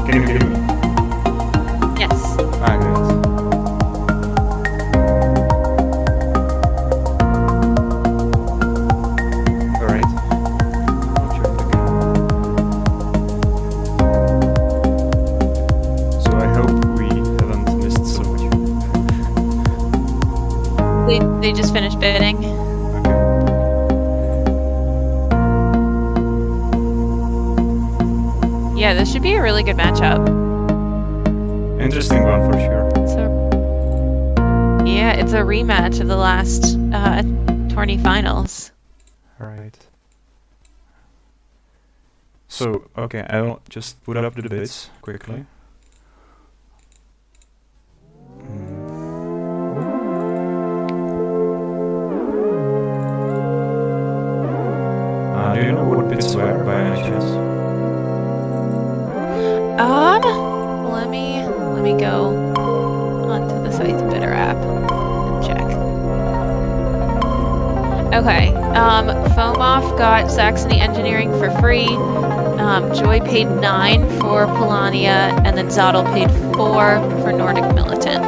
Can you hear me? Yes. Ah, good. Alright. I'll join the game. So I hope we haven't missed so much. They just finished bidding. Yeah, this should be a really good matchup. Interesting one for sure. Yeah, it's a rematch of the last tourney finals. Alright. So, okay, I'll just put up the bids quickly. Do you know what bids were by any chance? Let me go onto the Scythe Bidder app and check. Okay, Fomoff got Saxony Engineering for free. Joy paid 9 for Polania, and then Zottel paid 4 for Nordic Militant.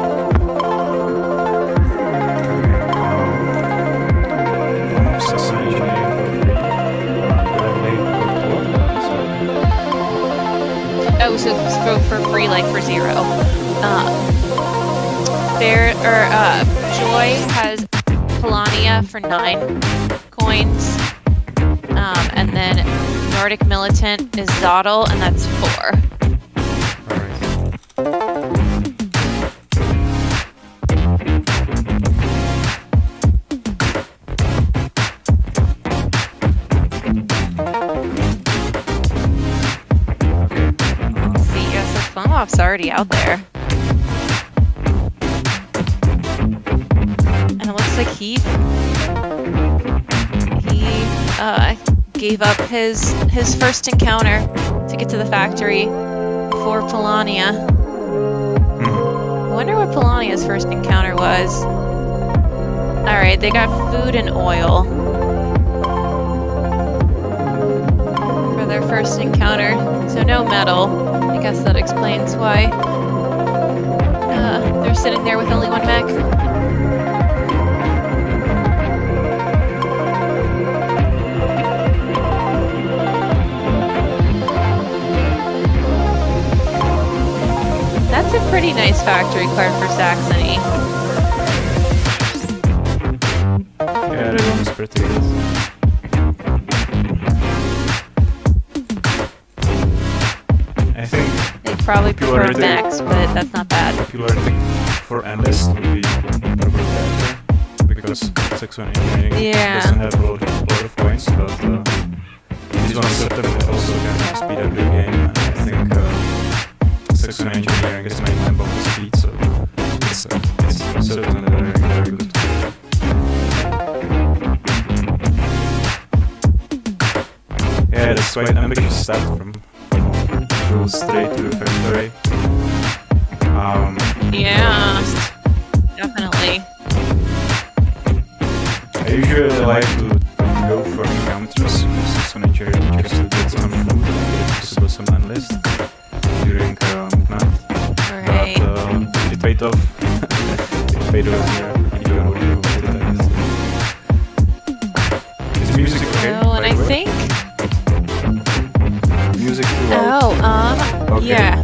Oh, so for free, like for 0. Joy has Polania for 9 coins, and then Nordic Militant is Zottel, and that's 4. Fomoff's already out there. And it looks like he gave up his first encounter to get to the factory for Polania. I wonder what Polania's first encounter was. Alright, they got food and oil for their first encounter, so no metal. I guess that explains why they're sitting there with only 1 mech. That's a pretty nice factory card for Saxony. Yeah, that one is pretty good. Probably prefer Max, but that's not bad. Popularity for Endless would be probably better, because Saxony Engineering doesn't have a lot of points, but this one certainly also can speed up the game. I think Saxony Engineering is main member of speed, so it's certainly very, very good. Yeah, that's quite an ambitious start from go straight to the factory. Yeah, definitely. I usually like to go for encounters just on a journey just to get some food and get possible some unlist during movement. Right. But it paid off. It paid off here. You don't know what it is. Is music okay? Oh, and I think... Music too loud. Okay. Yeah.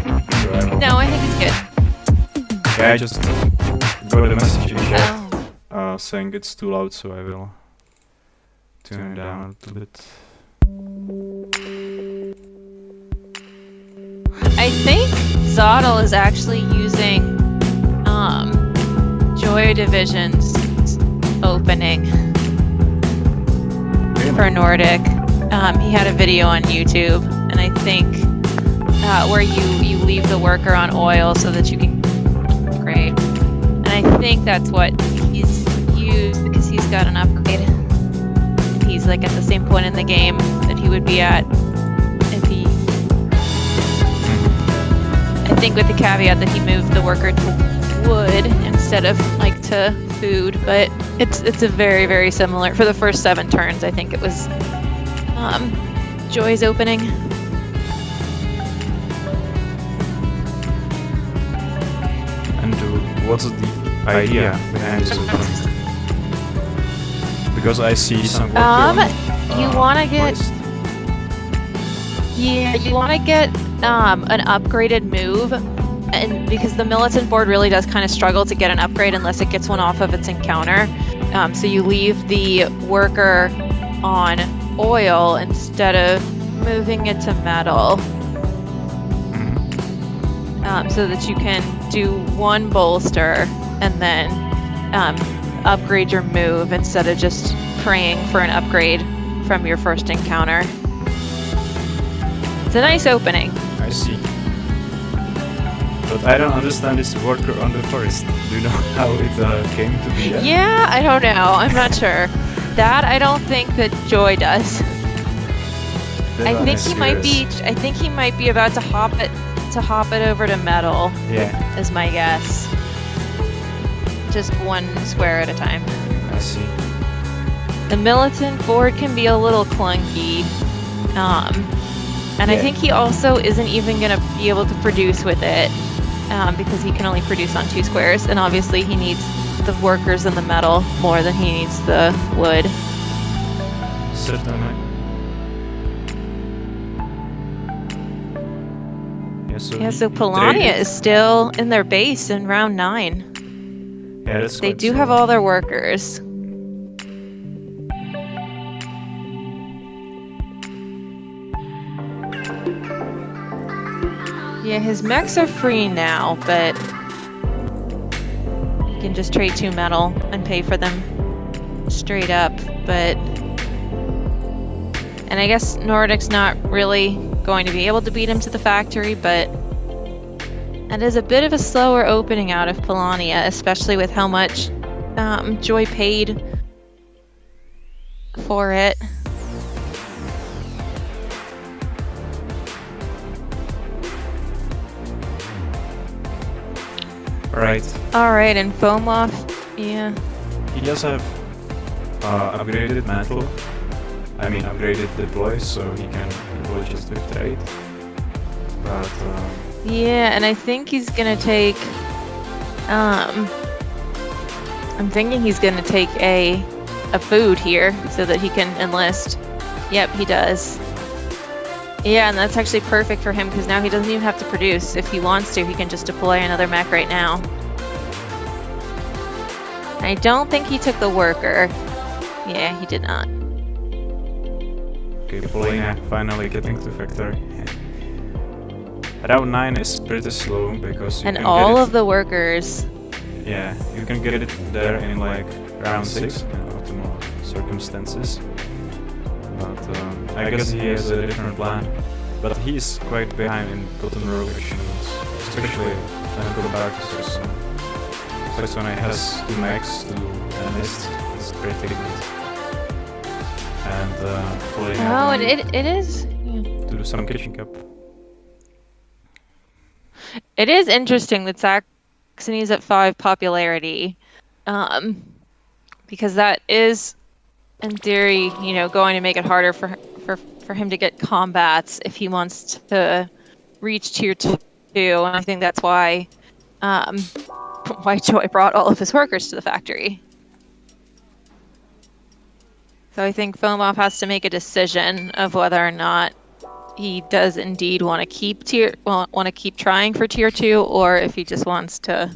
No, I think it's good. Yeah, I just got a message in chat saying it's too loud, so I will tune it down a little bit. I think Zottel is actually using Joy Division's opening for Nordic. He had a video on YouTube, and I think where you leave the worker on oil so that you can upgrade. And I think that's what he's used because he's got an upgrade. He's like at the same point in the game that he would be at if he... I think with the caveat that he moved the worker to wood instead of like to food, but it's a very, very similar. For the first 7 turns, I think it was Joy's opening. what's the idea behind this opening? Because I see some work you want to get... waste. Yeah, you want to get an upgraded move, and because the militant board really does kind of struggle to get an upgrade unless it gets one off of its encounter. So you leave the worker on oil instead of moving it to metal, so that you can do one bolster and then upgrade your move instead of just praying for an upgrade from your first encounter. It's a nice opening. I see. But I don't understand this worker on the forest. Do you know how it came to be there? Yeah, I don't know. I'm not sure. That I don't think that Joy does. I think he might be about to hop it over to metal. Yeah. Is my guess. Just one square at a time. I see. The militant board can be a little clunky. And I think he also isn't even going to be able to produce with it, because he can only produce on 2 squares, and obviously he needs the workers and the metal more than he needs the wood. Certainly. Yeah, so Polania is still in their base in round 9. Yeah, that's They quite do slow. have all their workers. Yeah, his mechs are free now, but you can just trade 2 metal and pay for them straight up, but... And I guess Nordic's not really going to be able to beat him to the factory, but it is a bit of a slower opening out of Polania, especially with how much Joy paid for it. Alright, and Fomov, yeah. He does have upgraded mantle. I mean, upgraded deploy, so he can deploy just with trade. But yeah, and I think he's gonna take I'm thinking he's gonna take a food here so that he can enlist. Yep, he does. Yeah, and that's actually perfect for him because now he doesn't even have to produce. If he wants to, he can just deploy another mech right now. I don't think he took the worker. Yeah, he did not. okay, Polina finally getting to factory. Round 9 is pretty slow because you And can all get it, of the workers. yeah, you can get it there in like round 6 in optimal circumstances. But I guess he has a different plan. But he's quite behind in Cotton Row actions, especially when I go back to Saxon. Saxon has 2 mechs to enlist, it's pretty good. And Oh, and it is. to do some kitchen cup. It is interesting that Saxony's at 5 popularity, because that is, in theory, going to make it harder for him to get combats if he wants to reach tier 2. And I think that's why Joy brought all of his workers to the factory. So I think Fomov has to make a decision of whether or not he does indeed want to keep trying for tier 2, or if he just wants to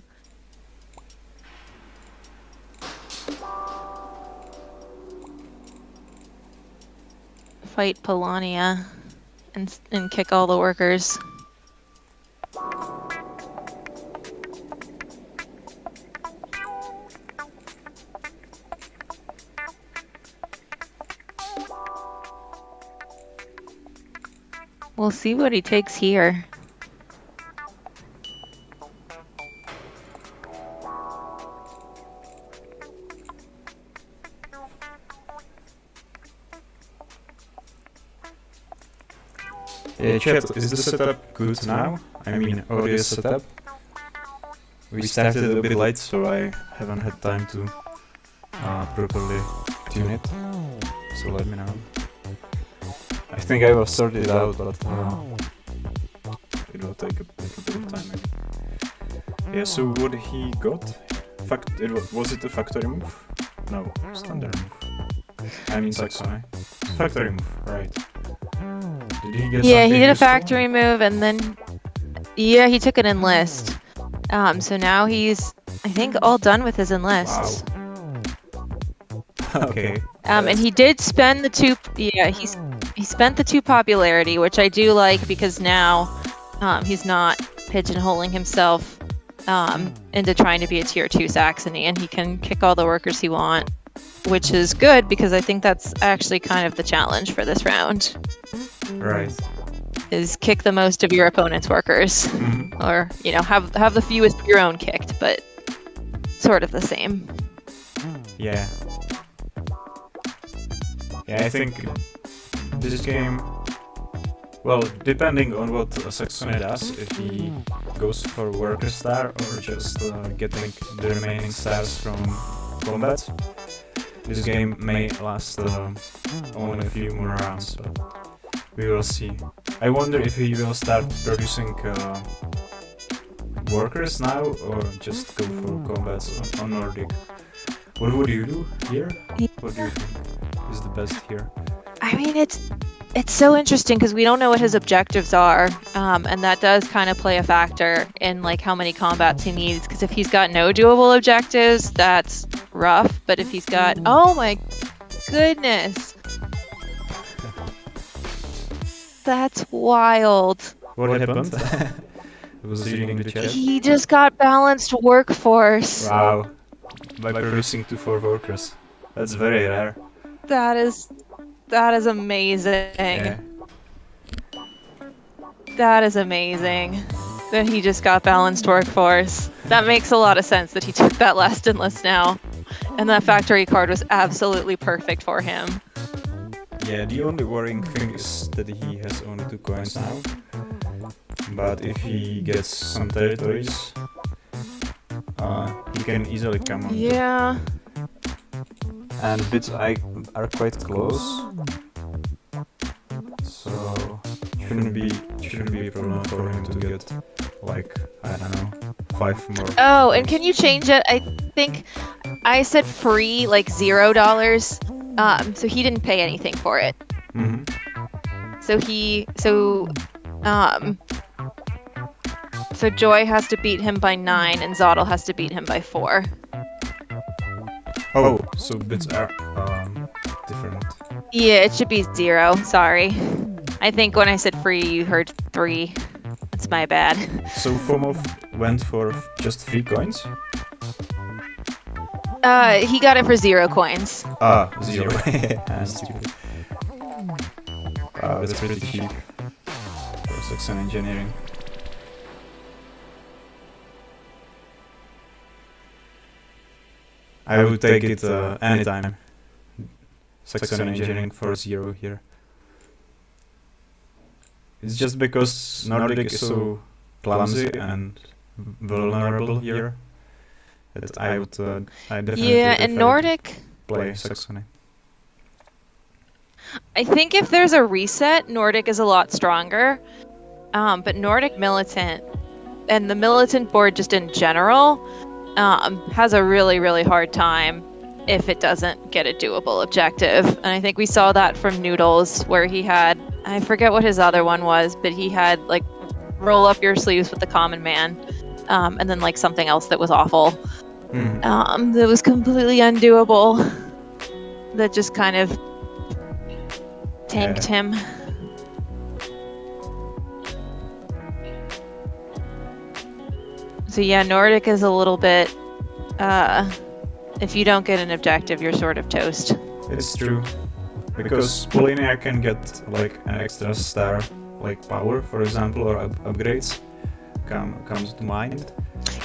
fight Polania and kick all the workers. We'll see what he takes here. Chat, is the setup good now? I mean, audio setup? We started a bit late, so I haven't had time to properly tune it. So let me know. I think I will sort it out, but it will take a bit of time maybe. Yeah, so what he got? Was it a factory move? No, standard move. I mean Saxony. Factory move, right. Did he get Yeah, he something did a useful? factory move, and then he took an enlist. So now he's, I think, all done with his enlists. Wow. Okay. And he did spend the 2. Yeah, he spent the 2 popularity, which I do like because now he's not pigeonholing himself into trying to be a tier 2 Saxony, and he can kick all the workers he wants, which is good because I think that's actually kind of the challenge for this round. Right. Is kick the most of your opponent's workers, or have the fewest of your own kicked, but sort of the same. Yeah. Yeah, I think this game, well, depending on what Saxony does, if he goes for worker star or just getting the remaining stars from combat, this game may last only a few more rounds, but we will see. I wonder if he will start producing workers now or just go for combats on Nordic. What would you do here? What do you think is the best here? I mean, it's so interesting because we don't know what his objectives are, and that does kind of play a factor in like how many combats he needs. Because if he's got no doable objectives, that's rough. But if he's got, oh my goodness, that's wild. What happened? I was reading the chat. He just got balanced workforce. Wow. By producing 2-4 workers. That's very rare. That is amazing. Yeah. That is amazing that he just got balanced workforce. That makes a lot of sense that he took that last enlist now. And that factory card was absolutely perfect for him. Yeah, the only worrying thing is that he has only 2 coins now. But if he gets some territories, he can easily come on. Yeah. And bits are quite close, so shouldn't be a problem for him to get like, I don't know, 5 more. Oh, and can you change it? I think I said free, like $0. So he didn't pay anything for it. So Joy has to beat him by 9, and Zottel has to beat him by 4. Oh, so bits are different. Yeah, it should be 0. Sorry. I think when I said free, you heard 3. That's my bad. So Fomov went for just 3 coins? He got it for 0 coins. 0. Stupid. That's pretty cheap for Saxon engineering. I would take it anytime. Saxon engineering for 0 here. It's just because Nordic is so clumsy and vulnerable here that I definitely and Nordic play Saxony. I think if there's a reset, Nordic is a lot stronger. But Nordic Militant and the Militant board just in general has a really, really hard time if it doesn't get a doable objective. And I think we saw that from Noodles, where he had, I forget what his other one was, but he had like roll up your sleeves with the common man, and then like something else that was awful. That was completely undoable. That just kind of tanked him. So yeah, Nordic is a little bit, if you don't get an objective, you're sort of toast. It's true. Because Polinia can get like an extra star, like power, for example, or upgrades, comes to mind.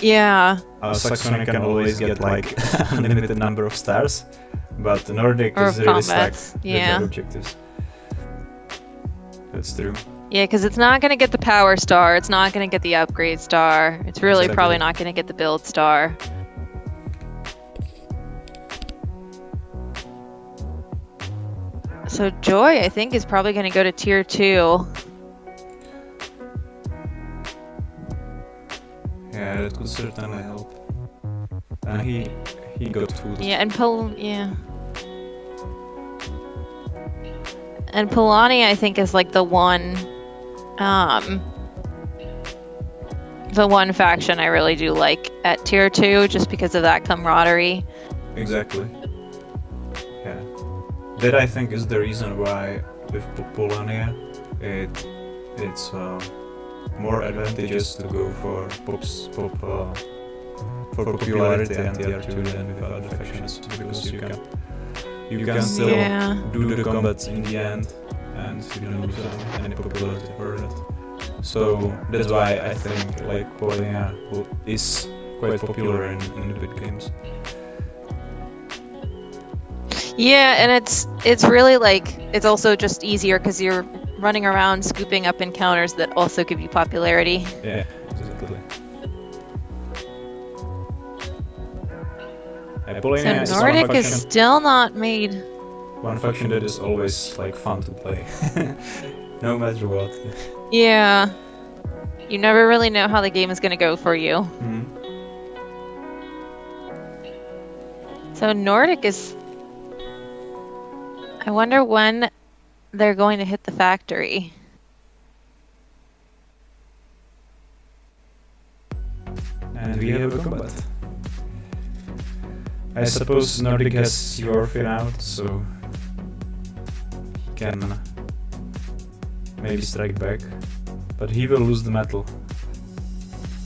Yeah. Saxony can always get like unlimited number of stars, but Nordic is really stuck with their objectives. That's true. Yeah, because it's not going to get the power star, it's not going to get the upgrade star, it's really probably not going to get the build star. So Joy, I think, is probably going to go to tier 2. Yeah, that could certainly help. And he got fooled. Yeah, and And Polani, I think, is like the one faction I really do like at tier 2, just because of that camaraderie. Exactly. Yeah. That I think is the reason why with Polania it's more advantageous to go for popularity and tier 2 than with other factions, because you can still do the combats in the end and you don't lose any popularity for that. So that's why I think like Polania is quite popular in the big games. Yeah, and it's really like, it's also just easier because you're running around scooping up encounters that also give you popularity. Yeah, exactly. So Nordic is still not made. One faction that is always like fun to play, no matter what. Yeah, you never really know how the game is going to go for you. Mm-hmm. So Nordic is... I wonder when they're going to hit the factory. And we have a combat. I suppose Nordic has your fin out, so he can maybe strike back, but he will lose the metal.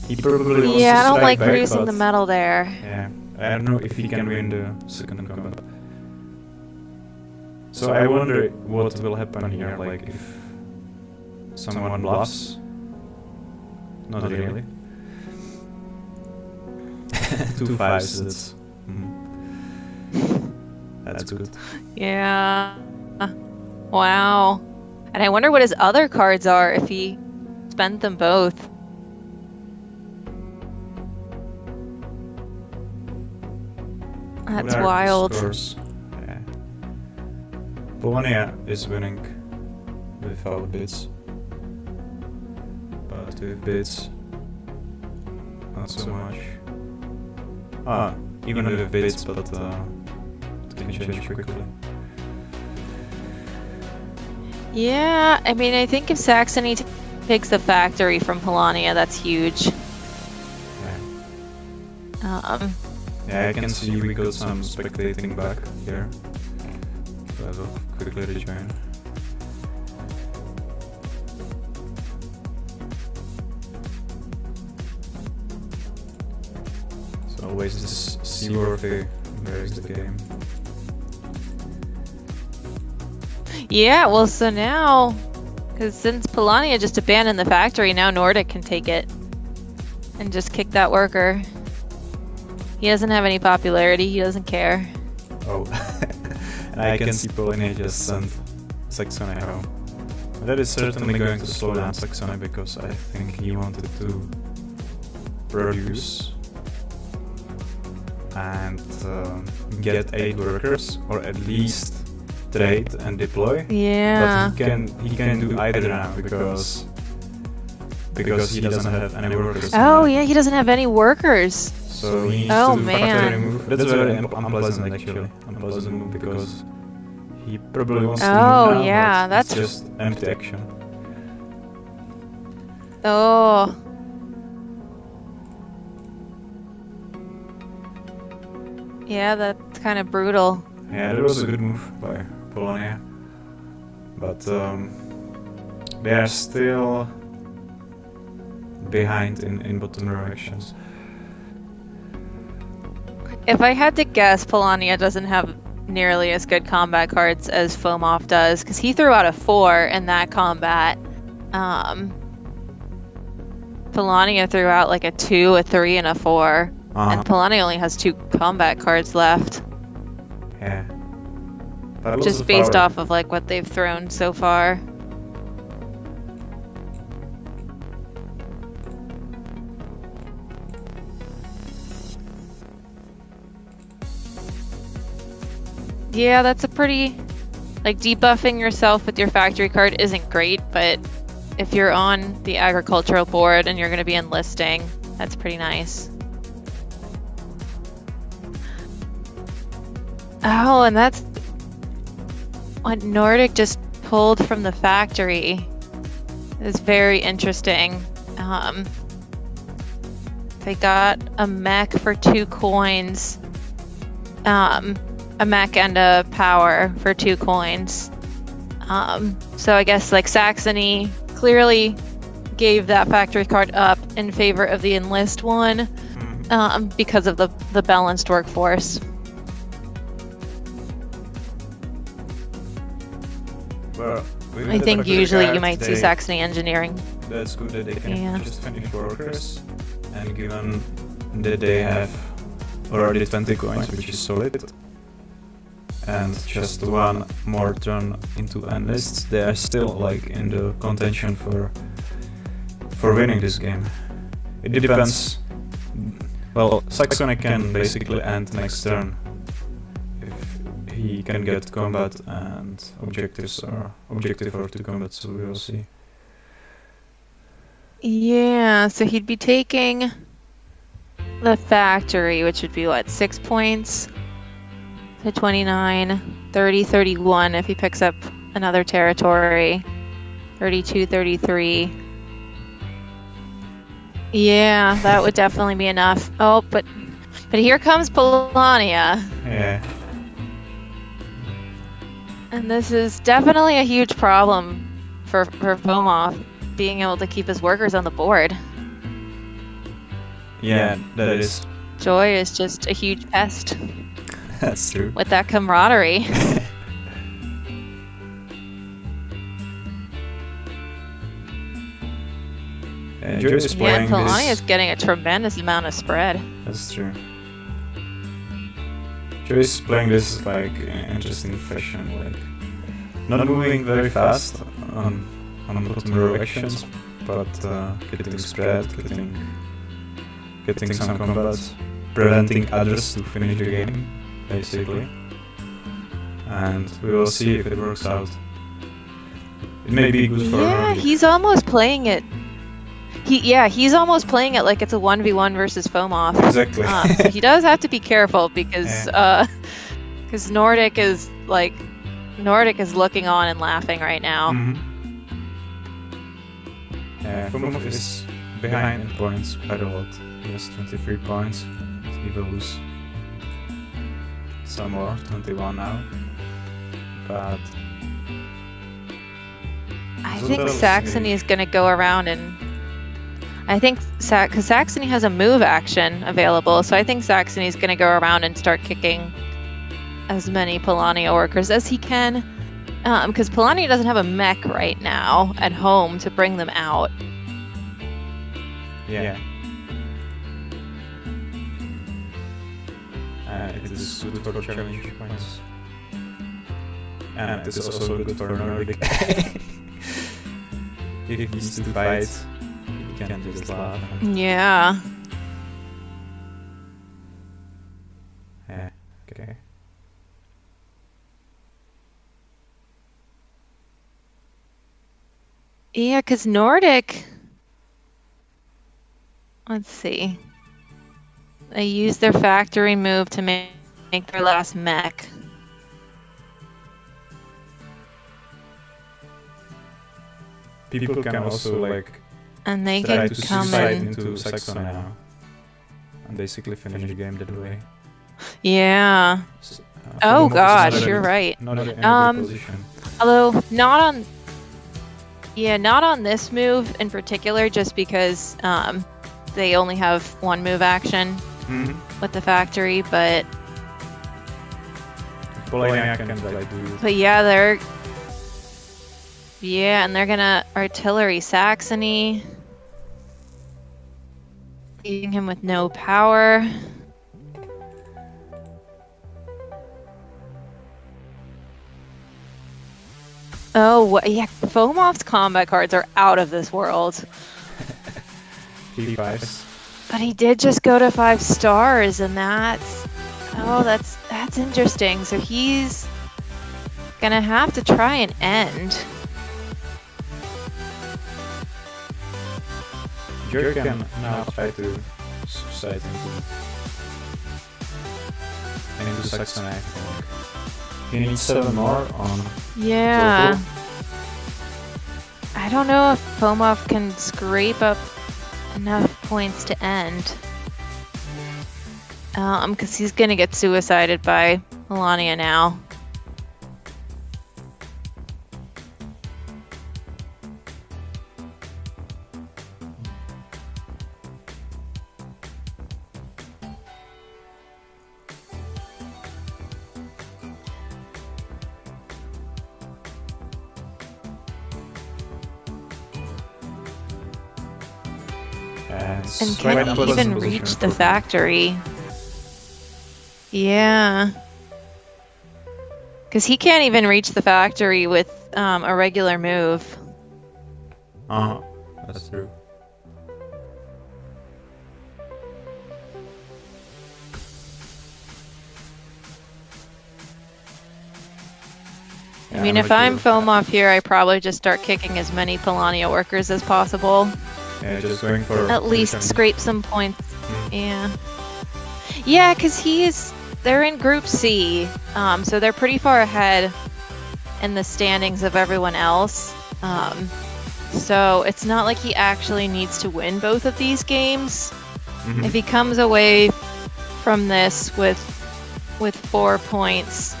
He probably wants to I don't like back, losing the metal there. Yeah, I don't know if he can win the second combat. So I wonder what will happen here, like if someone bluffs. Not really. 2 5s, that's... That's good. Yeah. Wow. And I wonder what his other cards are if he spent them both. That's wild. Yeah. Polonia is winning without bits. But with bits, not so much. Even with bits, but it can change quickly. Yeah, I mean, I think if Saxony takes the factory from Polania, that's huge. Yeah. Yeah, I can see we got some spectating back here. So I will quickly rejoin. So always this seaworthy breaks the game. Yeah, well, so now, because since Polania just abandoned the factory, now Nordic can take it and just kick that worker. He doesn't have any popularity, he doesn't care. Oh, and I can see Polania just send Saxony home. That is certainly going to slow down Saxony, because I think he wanted to produce and get 8 workers, or at least trade and deploy. Yeah. But he can do either now, because he doesn't have any workers. Oh yeah, he doesn't have any workers. So he needs to do factory move. That's very unpleasant actually. Unpleasant move, because he probably wants to move now, yeah, that's just empty action. Oh. Yeah, that's kind of brutal. Yeah, that was a good move by Polonia. But they are still behind in bottom row actions. If I had to guess, Polania doesn't have nearly as good combat cards as Fomov does, because he threw out a 4 in that combat. Polania threw out like a 2, a 3, and a 4. And Polania only has 2 combat cards left. Yeah. Just based off of like what they've thrown so far. Yeah, that's a pretty... Like, debuffing yourself with your factory card isn't great, but if you're on the agricultural board and you're going to be enlisting, That's pretty nice. Oh, and that's what Nordic just pulled from the factory. It's very interesting. They got a mech for 2 coins. A mech and a power for 2 coins. So I guess like Saxony clearly gave that factory card up in favor of the enlist one, because of the balanced workforce. Well, I think usually you might see Saxony engineering. That's good that they can just finish workers, and given that they have already 20 coins, which is solid, and just 1 more turn into enlists, they are still like in the contention for winning this game. It depends. Well, Saxony can basically end next turn if he can get combat and objectives, or objective or 2 combat, so we will see. Yeah, so he'd be taking the factory, which would be what, 6 points to 29, 30, 31 if he picks up another territory, 32, 33. Yeah, that would definitely be enough. Oh, but here comes Polania. Yeah. And this is definitely a huge problem for Fomov, being able to keep his workers on the board. Yeah, that is. Joy is just a huge pest. That's true. With that camaraderie. Joy is playing and Polania this. is getting a tremendous amount of spread. That's true. Joy is playing this like in interesting fashion, like not moving very fast on bottom row actions, but getting spread, getting some combat, preventing others to finish the game, basically. And we will see if it works out. It may be good for Yeah, he's almost playing it. He's almost playing it like it's a 1v1 versus Fomov. Exactly. So he does have to be careful because Nordic is looking on and laughing right now. Yeah, Fomov is behind in points quite a lot. He has 23 points. He will lose some more, 21 now. But I think Saxony is going to go around and I think because Saxony has a move action available, so I think Saxony is going to go around and start kicking as many Polania workers as he can, because Polania doesn't have a mech right now at home to bring them out. yeah. It is good for challenge points. And it is also good for Nordic. If he needs to fight, he can just laugh. Yeah. Yeah, okay. Yeah, because Nordic... Let's see. They use their factory move to make their last mech. People can also like And they try can to come suicide in. into Saxony now and basically finish the game that way. Yeah. Fomov Oh is gosh, not a you're good- right. Not in a good position. Although not on this move in particular, just because they only have 1 move action with the factory, but Polania can like do it. but and they're gonna artillery Saxony, leaving him with no power. Oh, yeah, Fomov's combat cards are out of this world. P5s. But he did just go to 5 stars, and that's interesting. So he's gonna have to try and end. Jerry can now try to suicide into Saxon, I think. He needs 7 more on Yeah. total. I don't know if Fomov can scrape up enough points to end. Because he's gonna get suicided by Melania now. And can he even reach the factory? Yeah. Because he can't even reach the factory with a regular move. That's true. I mean, if I'm Fomov here, I probably just start kicking as many Polania workers as possible. Yeah, just going for... At least scrape some points. Yeah. Yeah, because they're in Group C, so they're pretty far ahead in the standings of everyone else. So it's not like he actually needs to win both of these games. If he comes away from this with 4 points,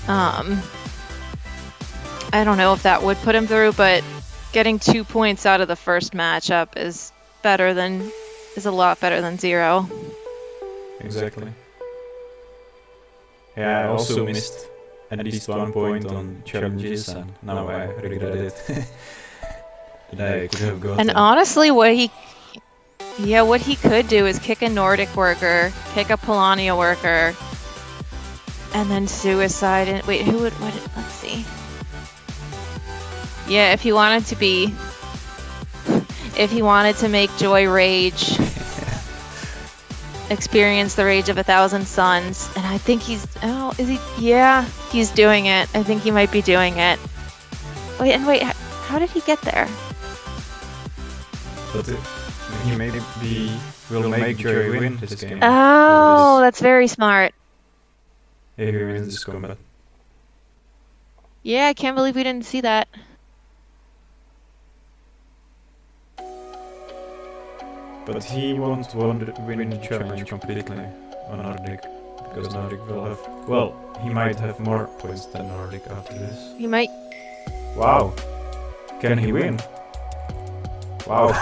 I don't know if that would put him through, but getting 2 points out of the first matchup is a lot better than 0. Exactly. Yeah, I also missed at least 1 point on challenges, and now I regret it. That I could have gotten. And honestly, what he could do is kick a Nordic worker, kick a Polania worker, and then suicide. And wait, let's see. Yeah, if he wanted to make Joy rage, experience the rage of 1,000 suns, and I think is he? Yeah, he's doing it. I think he might be doing it. Wait, how did he get there? But he maybe will make Joy win this game. Oh, that's very smart. If he wins this combat. Yeah, I can't believe we didn't see that. But he won't win the challenge completely on Nordic, because Nordic will have... Well, he might have more points than Nordic after this. He might... Wow! Can he win? Wow!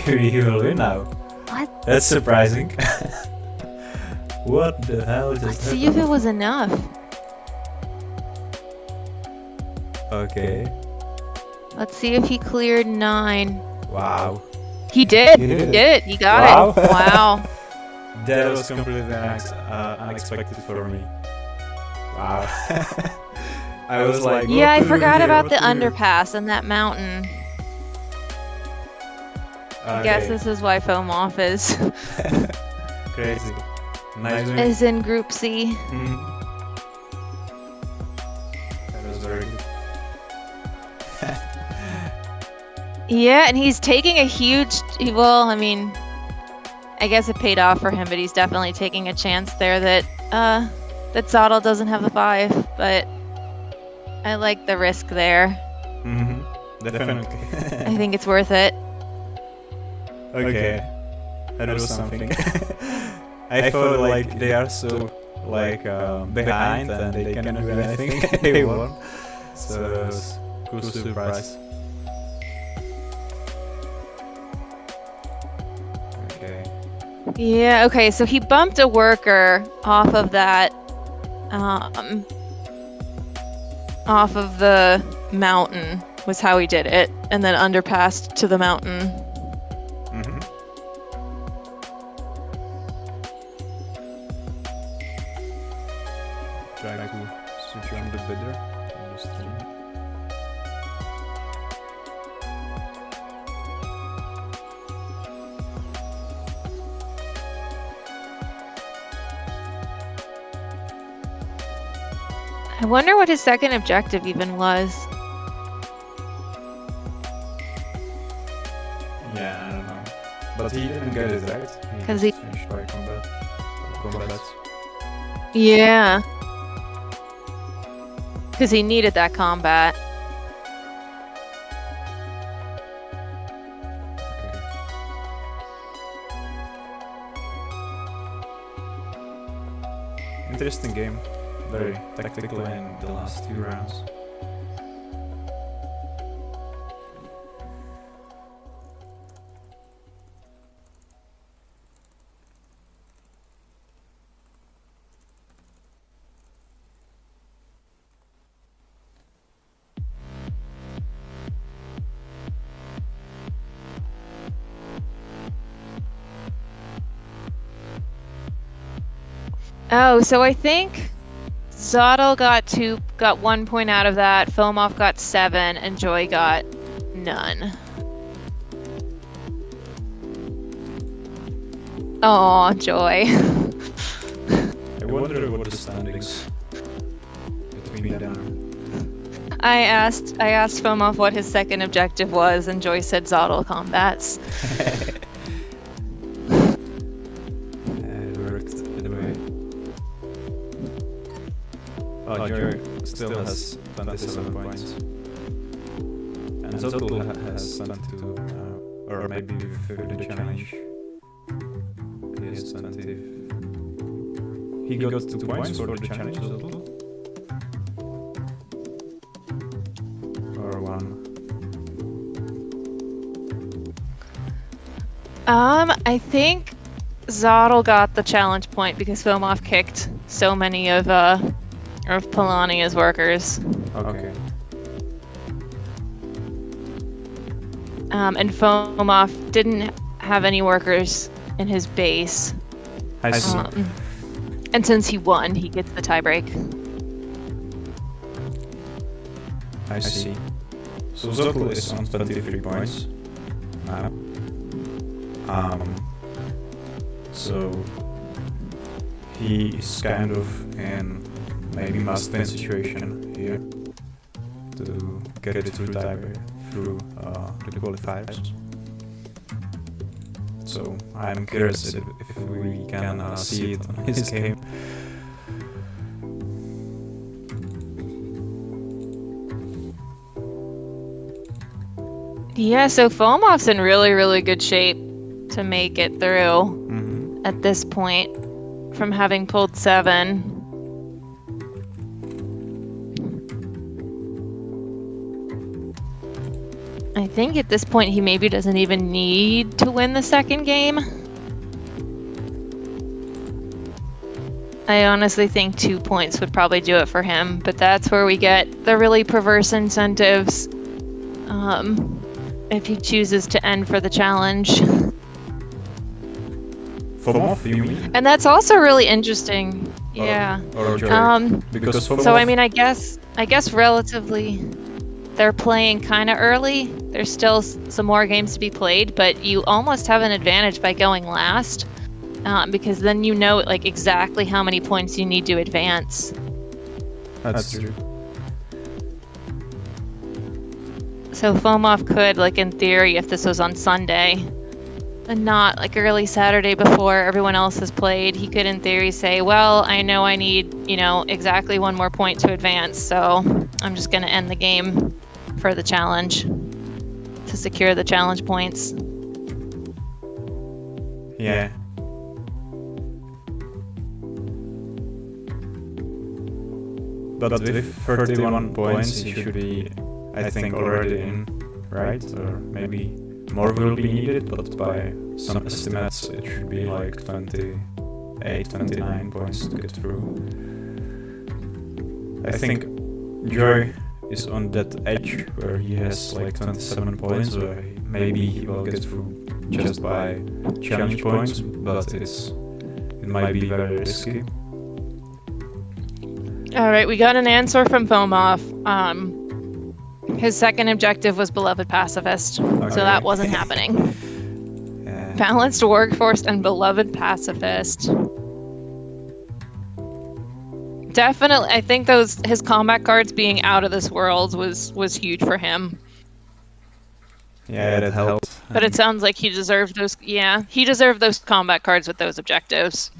Maybe he will win now. What? That's surprising. What the hell just Let's see if it was enough. Okay. Let's see if he cleared 9. Wow. He did. He did it. He got it. Wow. That was completely unexpected for me. Wow. I was like, yeah, I forgot about the underpass and that mountain. I guess this is why Fomov is crazy. Nice win. is in Group C. That was very good. Yeah, and he's taking a huge... Well, I mean, I guess it paid off for him, but he's definitely taking a chance there that Zottel doesn't have a 5, but I like the risk there. Definitely. I think it's worth it. Okay. That was something. I thought like they are so like behind and they cannot do anything. They won. So it was a cool surprise. Okay. Yeah, okay, so he bumped a worker off of that, off of the mountain was how he did it, and then underpassed to the mountain. Try to switch on the bidder on the stream. I wonder what his second objective even was. Yeah, I don't know. But he didn't get it right. Because He finished by combat. Yeah. Because he needed that combat. Okay. Interesting game. Very tactical in the last few rounds. Oh, so I think Zottel got 1 point out of that, Fomov got 7, and Joy got none. Oh, Joy. I wonder what the standings between them. I asked Fomov what his second objective was, and Joy said Zottel combats. It worked anyway. Oh, Joy still has 27 points. And Zottel has 22, or maybe for the challenge. He has 20. He got 2 points for the challenge, Zottel? Or 1? I think Zottel got the challenge point because Fomov kicked so many of Polania's workers. Okay. And Fomov didn't have any workers in his base. I see. And since he won, he gets the tiebreak. I see. So Zottel is on 23 points now. So he is kind of in maybe must-win situation here to get it through the qualifiers. So I'm curious if we can see it on his game. Yeah, so Fomov's in really, really good shape to make it through at this point from having pulled 7. I think at this point he maybe doesn't even need to win the second game. I honestly think 2 points would probably do it for him, but that's where we get the really perverse incentives if he chooses to end for the challenge. Fomov, you mean? And that's also really interesting. Yeah. Or because Fomov... So I mean, I guess relatively they're playing kind of early. There's still some more games to be played, but you almost have an advantage by going last, because then you know like exactly how many points you need to advance. That's true. So Fomov could, like in theory, if this was on Sunday and not like early Saturday before everyone else has played, he could in theory say, well, I know I need, exactly 1 more point to advance, so I'm just going to end the game for the challenge to secure the challenge points. Yeah. But with 31 points, he should be, I think, already in, right? Or maybe more will be needed, but by some estimates it should be like 28, 29 points to get through. I think Joy is on that edge where he has like 27 points, where maybe he will get through just by challenge points, but it might be very risky. Alright, we got an answer from Fomov. His second objective was Beloved Pacifist, so that wasn't happening. Balanced Workforce and Beloved Pacifist. Definitely, I think his combat cards being out of this world was huge for him. Yeah, that helped But it sounds like he deserved those. Yeah, he deserved those combat cards with those objectives.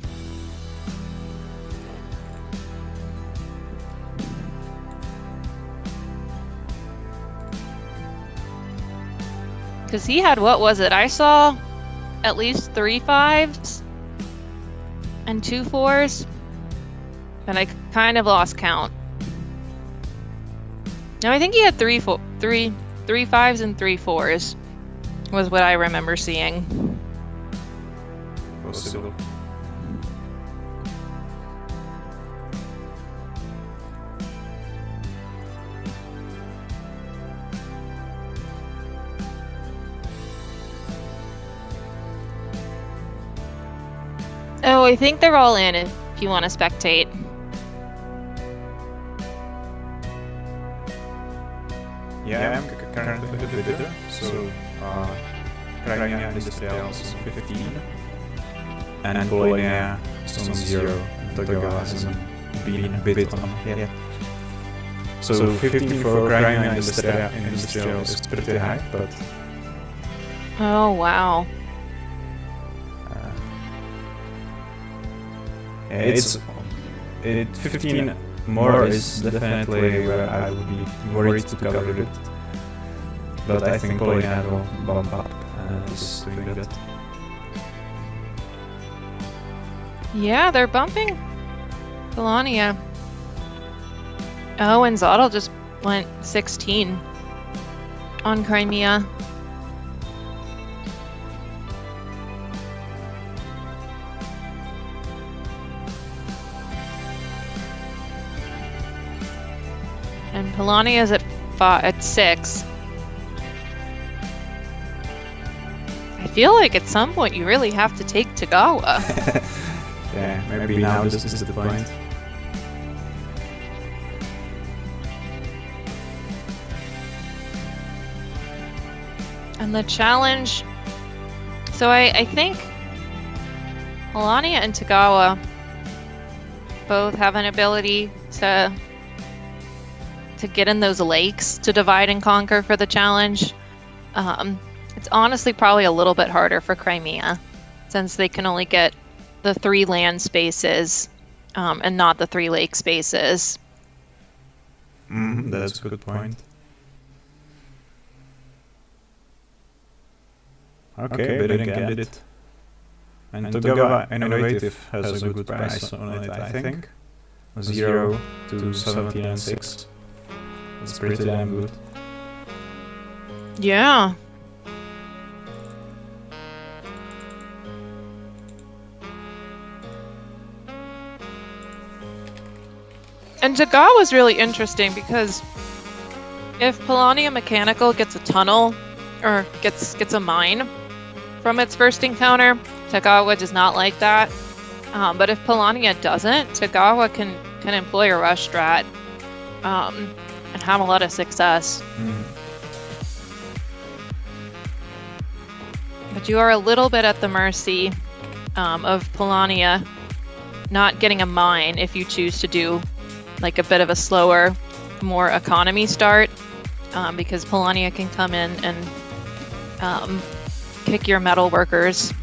Because he had, what was it? I saw at least 3 5s and 2 4s, and I kind of lost count. No, I think he had 3 5s and 3 4s. Was what I remember seeing. Possible. Oh, I think they're all in if you want to spectate. Yeah, I'm currently the leader, so Crimea Industrial is on 15, and Polonia is on 0, and Togawa hasn't been bid on yet. So 15 for Crimea Industrial is pretty high, but... Oh, wow. It's 15 more is definitely where I would be worried to cover it. But I think Polonia will bump up and is doing good. Yeah, they're bumping Polonia. Oh, and Zottel just went 16 on Crimea. And Polonia's at 6. I feel like at some point you really have to take Togawa. Yeah, maybe now this is the point. And the challenge... So I think Polonia and Togawa both have an ability to get in those lakes to divide and conquer for the challenge. It's honestly probably a little bit harder for Crimea, since they can only get the 3 land spaces and not the 3 lake spaces. That's a good point. Okay, bidding candidate. And Togawa Innovative has a good price on it, I think. 0 to 17 and 6. That's pretty damn good. Yeah. And Togawa's really interesting because if Polonia Mechanical gets a tunnel or gets a mine from its first encounter, Togawa does not like that. But if Polonia doesn't, Togawa can employ a rush strat and have a lot of success. But you are a little bit at the mercy of Polonia not getting a mine if you choose to do like a bit of a slower, more economy start, because Polonia can come in and kick your metal workers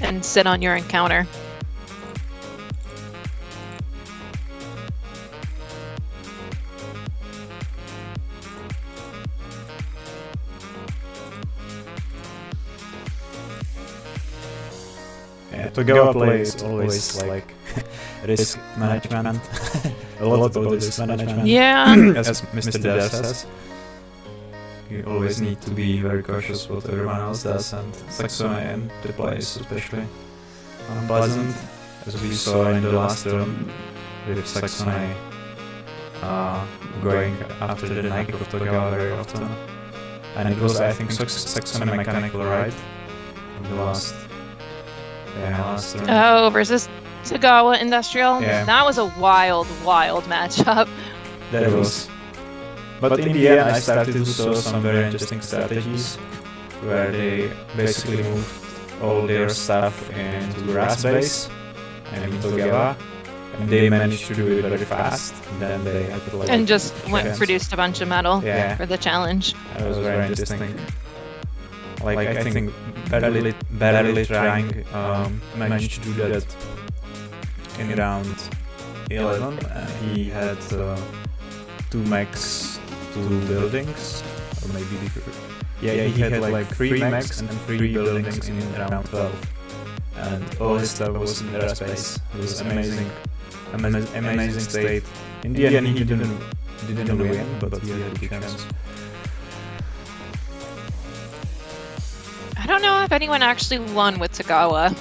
and sit on your encounter. Togawa play is always like risk management. A lot about risk management. Yeah. As Mr. Dev says, you always need to be very cautious what everyone else does, and Saxony and the play is especially unpleasant, as we saw in the last turn with Saxony going after the Nike of Togawa very often. And it was, I think, Saxony Mechanical right in the last turn. Oh, versus Togawa Industrial? Yeah. That was a wild matchup. That was. But in the end, I started to saw some very interesting strategies where they basically moved all their stuff into grass base and in Togawa, and they managed to do it very fast. And then they had to like and just produced a bunch of metal for the challenge. That was very interesting. like I think barely trying, managed to do that in round 11. He had 2 mechs, 2 buildings, or maybe he had like 3 mechs and 3 buildings in round 12, and all his stuff was in airspace. It was amazing state. In the end, he didn't win, but he had a good chance. I don't know if anyone actually won with Tagawa.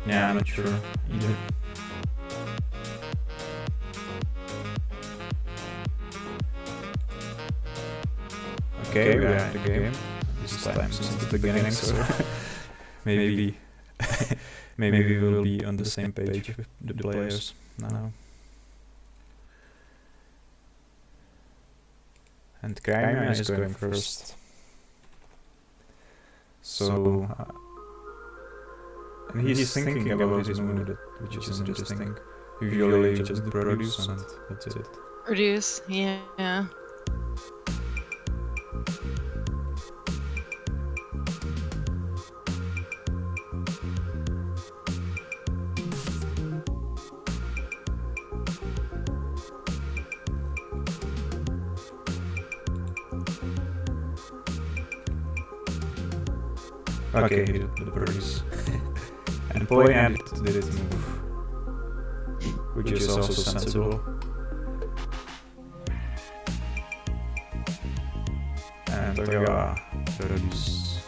Yeah, I'm not sure either. Okay, we are in the game. This time since the beginning, so maybe we will be on the same page with the players now. And Crimea is going first. So, and he's thinking about his move, which is interesting. Usually just the produce and that's it. Produce, yeah. Okay, he did the produce. And Boy and did his move, which is also sensible. And Tagawa produce,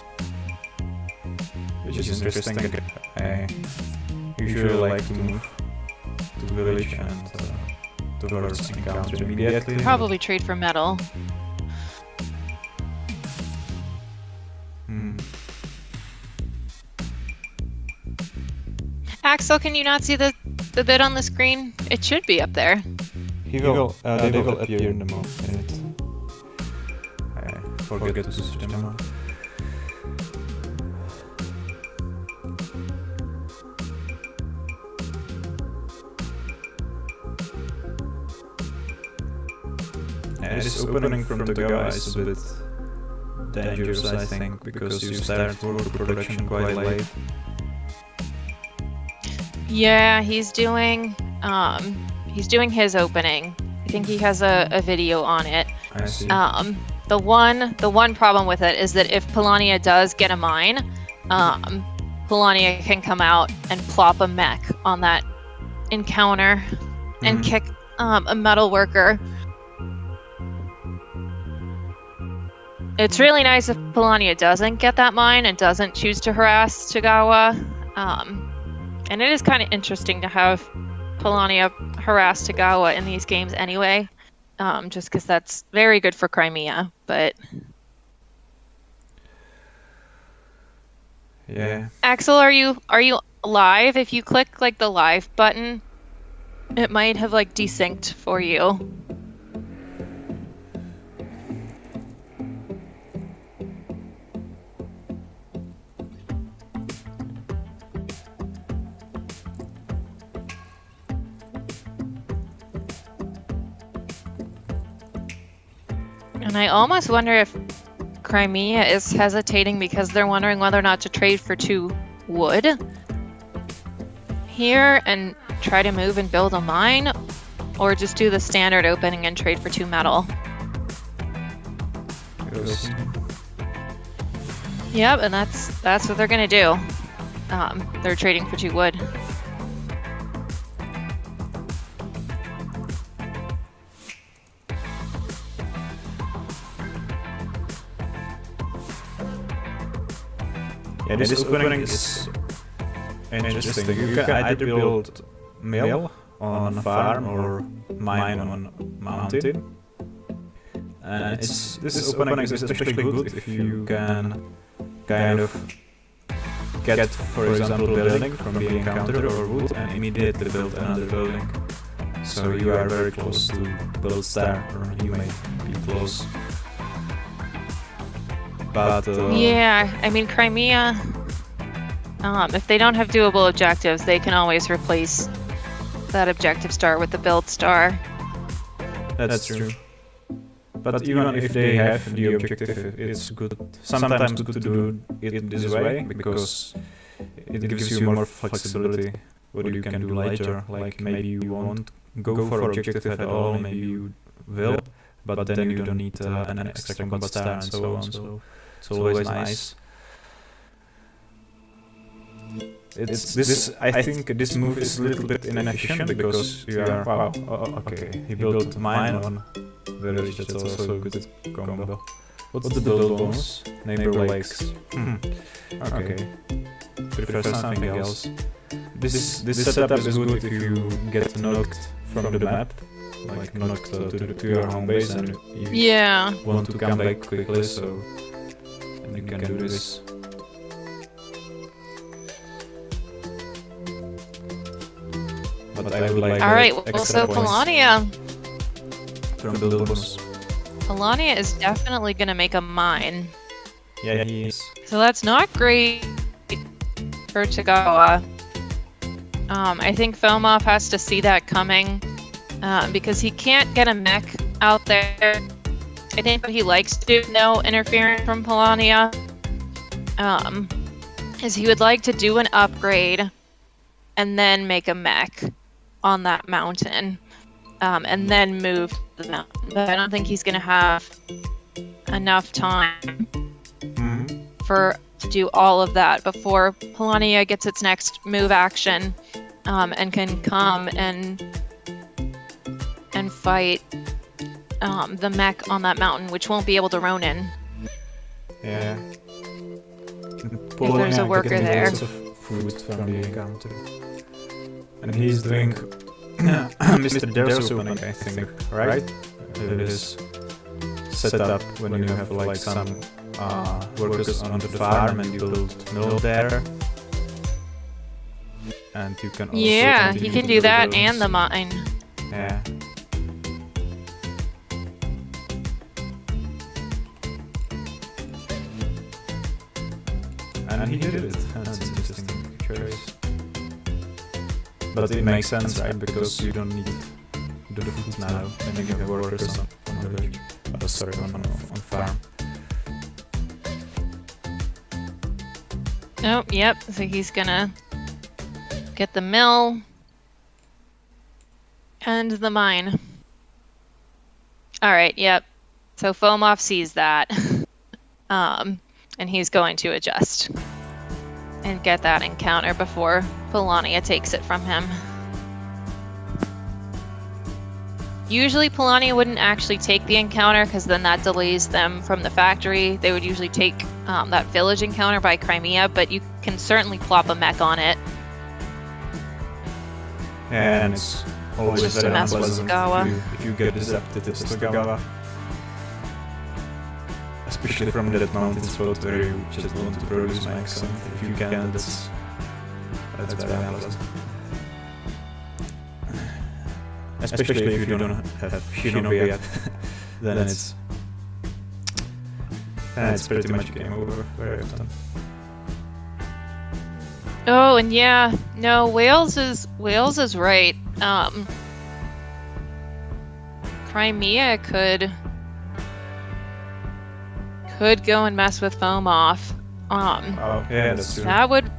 which is interesting. I usually like to move to the village and towards encounter immediately. Probably trade for metal. Axel, can you not see the bit on the screen? It should be up there. They will appear in the minute. I forget to switch them on. This opening from Tagawa is a bit dangerous, I think, because you start world production quite late. Yeah, he's doing his opening. I think he has a video on it. I see. The one problem with it is that if Polania does get a mine, Polania can come out and plop a mech on that encounter and kick a metal worker. It's really nice if Polania doesn't get that mine and doesn't choose to harass Tagawa. And it is kind of interesting to have Polania harass Tagawa in these games anyway, just because that's very good for Crimea, but... Yeah. Axel, are you live? If you click like the live button, it might have like desynced for you. And I almost wonder if Crimea is hesitating because they're wondering whether or not to trade for 2 wood here and try to move and build a mine, or just do the standard opening and trade for 2 metal. Yep, and that's what they're gonna do. They're trading for 2 wood. Yeah, this opening is interesting. You can either build mill on farm or mine on mountain. And this opening is especially good if you can kind of get, for example, building from the encounter or wood and immediately build another building. So you are very close to build star, or you may be close. But, yeah, I mean, Crimea, if they don't have doable objectives, they can always replace that objective star with the build star. That's true. But even if they have the objective, it's good. Sometimes good to do it this way because it gives you more flexibility. What you can do later. Like maybe you won't go for objective at all. Maybe you will, but then you don't need an extra combat star and so on. So it's always nice. I think this move is a little bit inefficient because you are wow. Okay, he built mine on village. That's also a good combo. What's the build bonus? Neighbor lakes. Okay. Prefer something else. This setup is good if you get knocked from the map, like knocked to your home base, and you want to come back quickly. So and you can do this. But I would like Alright, well, so Polania. From the bonus. Polania is definitely gonna make a mine. Yeah, he is. So that's not great for Tagawa. I think Fomov has to see that coming because he can't get a mech out there. I think what he likes to do, no interference from Polania, is he would like to do an upgrade and then make a mech on that mountain, and then move the mountain. But I don't think he's gonna have enough time to do all of that before Polania gets its next move action, and can come and fight the mech on that mountain, which won't be able to Ronin. Yeah. If there's a worker there. Lots of food from the encounter. And he's doing Mr. Dare opening, I think, right? It is set up when you have like some workers on the farm and you build mill there. And you can also he can do that and the mine. Yeah. And he did it. That's an interesting choice. But it makes sense, right? Because you don't need the food now, and you have workers on the village. Sorry, on farm. Oh, yep. So he's gonna get the mill and the mine. All right. Yep. So Fomov sees that, and he's going to adjust and get that encounter before Polania takes it from him. Usually Polania wouldn't actually take the encounter because then that delays them from the factory. They would usually take that village encounter by Crimea, but you can certainly plop a mech on it. And it's always just very to mess with unpleasant Tagawa. if you get accepted to Tagawa. Especially from that mountain spot where you just want to produce mechs, and if you can, that's very unpleasant. Especially if you don't have Shinobi yet, then it's pretty much game over very often. Oh, and yeah, no, Wales is right. Crimea could go and mess with Fomov. Oh, yeah, that's true. That would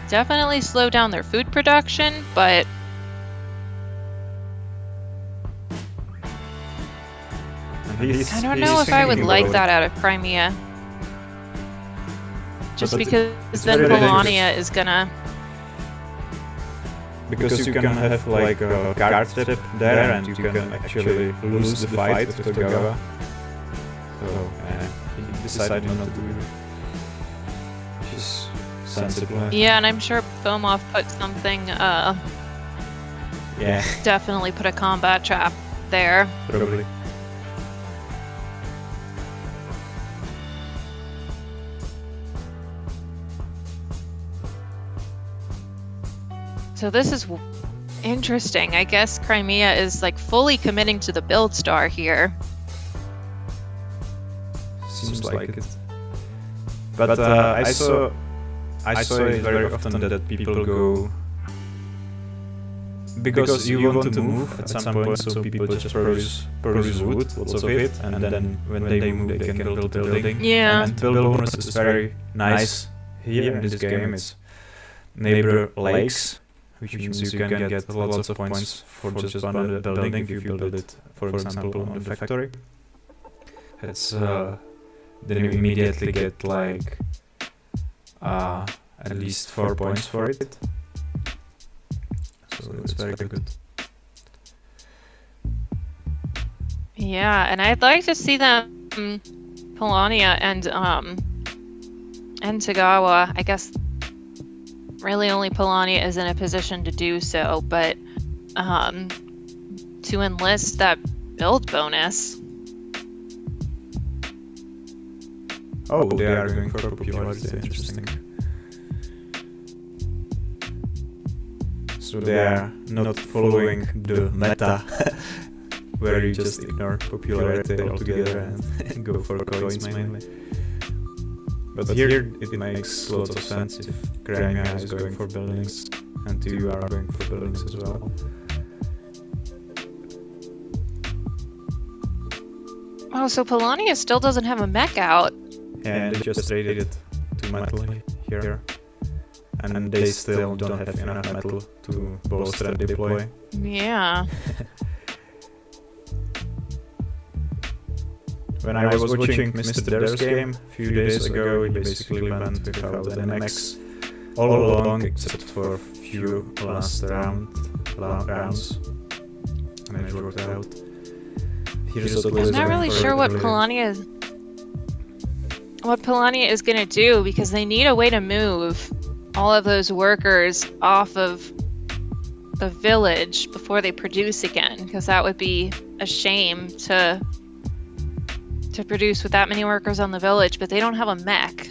definitely slow down their food production, but I don't know if I would like that out of Crimea. Just because then Polania is gonna... Because you can have like a card tip there and you can actually lose the fight with Tagawa. So, he decided not to do it. Which is sensible. Yeah, and I'm sure Fomov put something, yeah. Definitely put a combat trap there. Probably. So this is interesting. I guess Crimea is like fully committing to the build star here. Seems like it. But I saw it very often that people go because you want to move at some point, so people just produce wood, lots of it, and then when they move, they can build a building. Yeah. And build bonus is very nice here in this game. It's neighbor lakes, which means you can get lots of points for just one building if you build it, for example, on the factory. It's then you immediately get like at least 4 points for it. So it's very good. Yeah, and I'd like to see them, Polania and Tagawa. I guess really only Polania is in a position to do so, but to enlist that build bonus. Oh, they are going for popularity, interesting. So they are not following the meta, where you just ignore popularity altogether and go for coins mainly. But here it makes lots of sense if Crimea is going for buildings and you are going for buildings as well. Oh, so Polania still doesn't have a mech out. Yeah, and they just traded it to metal here. And they still don't have enough metal to bolster and deploy. Yeah. When I was watching Mr. Dare's game a few days ago, he basically went without any mechs all along except for a few last rounds. And it worked out. I'm not really sure what Polania is gonna do, because they need a way to move all of those workers off of the village before they produce again, because that would be a shame to produce with that many workers on the village. But they don't have a mech,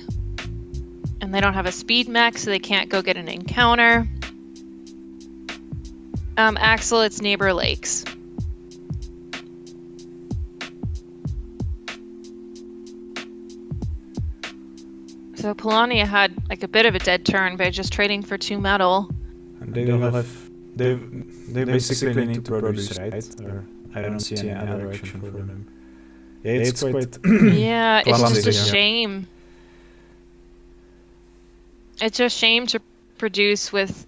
and they don't have a speed mech, so they can't go get an encounter. Axel, it's Neighbor Lakes. So Polania had like a bit of a dead turn by just trading for 2 metal. And they basically need to produce, right? Or I don't see any other action for them. Yeah, it's quite yeah, it's just a yeah. shame. It's a shame to produce with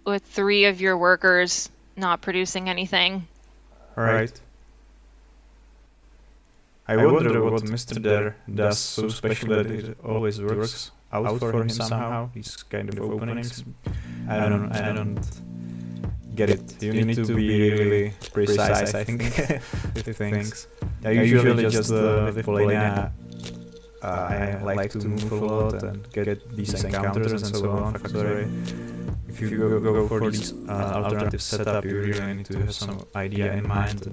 3 of your workers not producing anything. Right. I wonder what Mr. Dare does so special that it always works out for him somehow. These kind of openings. I don't get it. You need to be really precise, I think, with things. I usually just with Polania, I like to move a lot and get these encounters and so on. Factory. If you go for this alternative setup, you really need to have some idea in mind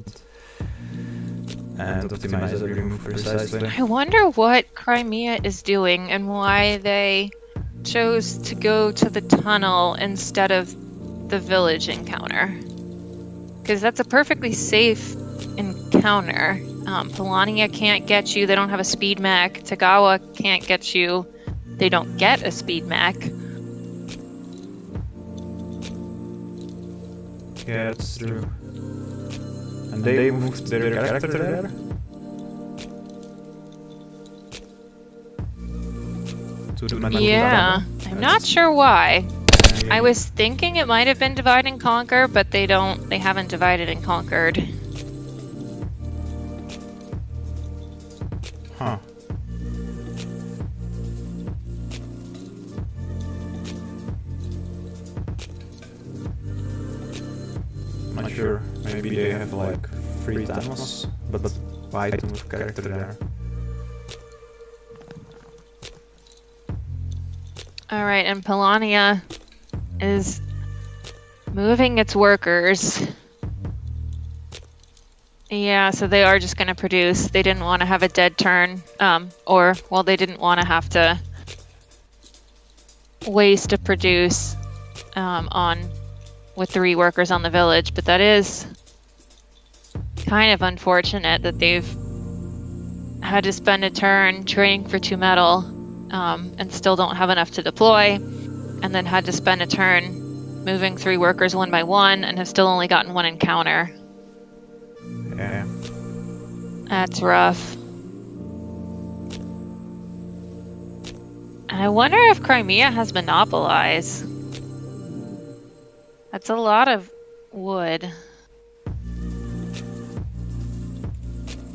and optimize every move precisely. I wonder what Crimea is doing and why they chose to go to the tunnel instead of the village encounter. Because that's a perfectly safe encounter. Polania can't get you, they don't have a speed mech. Tagawa can't get you, they don't get a speed mech. Yeah, that's true. And they moved their character there? To the metal Yeah, button. I'm not sure why. I was thinking it might have been divide and conquer, but they haven't divided and conquered. Huh. Not sure. Maybe they have like 3 tunnels, but why to move character there? Alright, and Polania is moving its workers. Yeah, so they are just going to produce. They didn't want to have a dead turn, they didn't want to have to waste a produce with 3 workers on the village, but that is kind of unfortunate that they've had to spend a turn trading for 2 metal and still don't have enough to deploy, and then had to spend a turn moving 3 workers one by one and have still only gotten 1 encounter. Yeah. That's rough. And I wonder if Crimea has Monopolize. That's a lot of wood.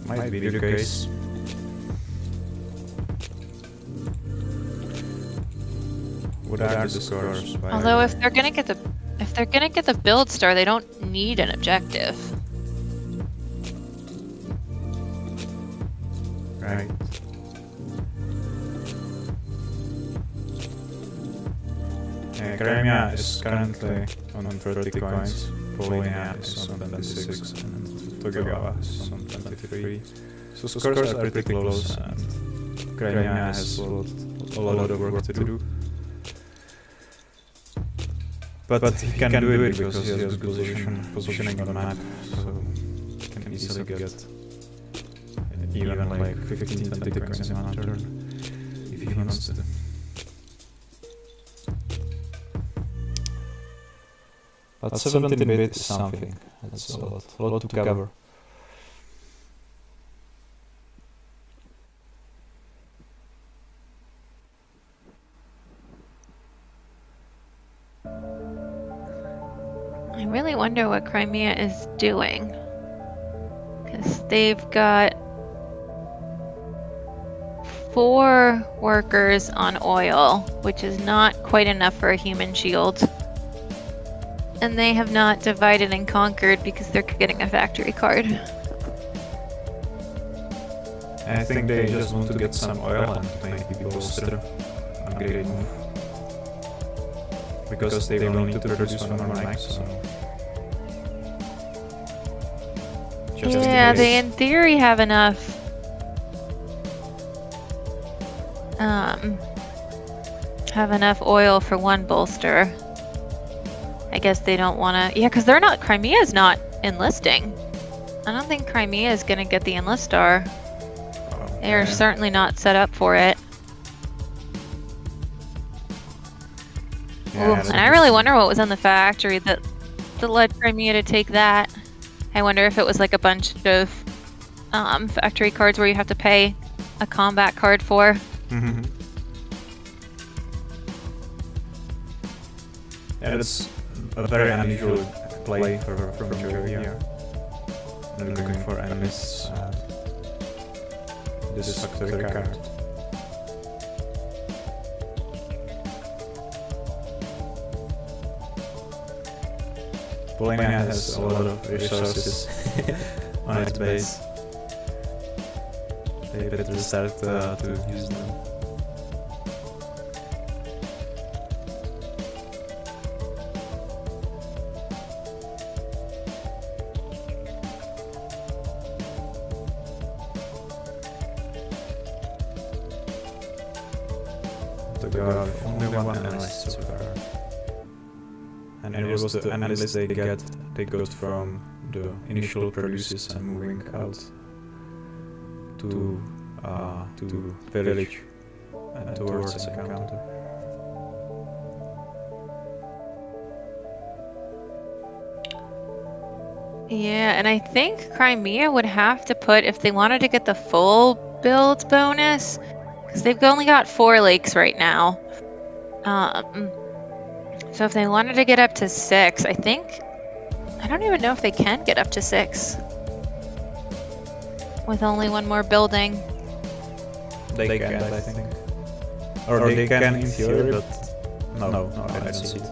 Might be the case. What are the scores? Although if they're gonna get the build star, they don't need an objective. Right. Crimea is currently on 30 coins, Polina is on 26, and Tokugawa is on 23. So scores are pretty close, and Crimea has a lot of work to do. But he can do it because he has good positioning on the map, so he can easily get even like 15-20 coins in one turn if he wants to. But 17-bit is something. That's a lot to cover. I really wonder what Crimea is doing. Because they've got 4 workers on oil, which is not quite enough for a human shield. And they have not divided and conquered because they're getting a factory card. I think they just want to get some oil and maybe bolster a great move. Because they will need to produce one more mech, so... Yeah, they in theory have enough. Have enough oil for 1 bolster. I guess they don't want to... Yeah, because they're not... Crimea's not enlisting. I don't think Crimea is going to get the enlist star. They are certainly not set up for it. Yeah, and I really wonder what was in the factory that led Crimea to take that. I wonder if it was like a bunch of factory cards where you have to pay a combat card for. Mm-hmm. Yeah, that's a very unusual play from Georgia. Looking for enemies. This factory card. Polina has a lot of resources on its base. They better start to use them. Only one analyst so far. And it was the analyst they got from the initial producers and moving out to village and towards an encounter. Yeah, and I think Crimea would have to put, if they wanted to get the full build bonus, because they've only got 4 lakes right now. So if they wanted to get up to 6, I don't even know if they can get up to 6 with only 1 more building. They can, I think. Or they can in theory, but no, I don't see it.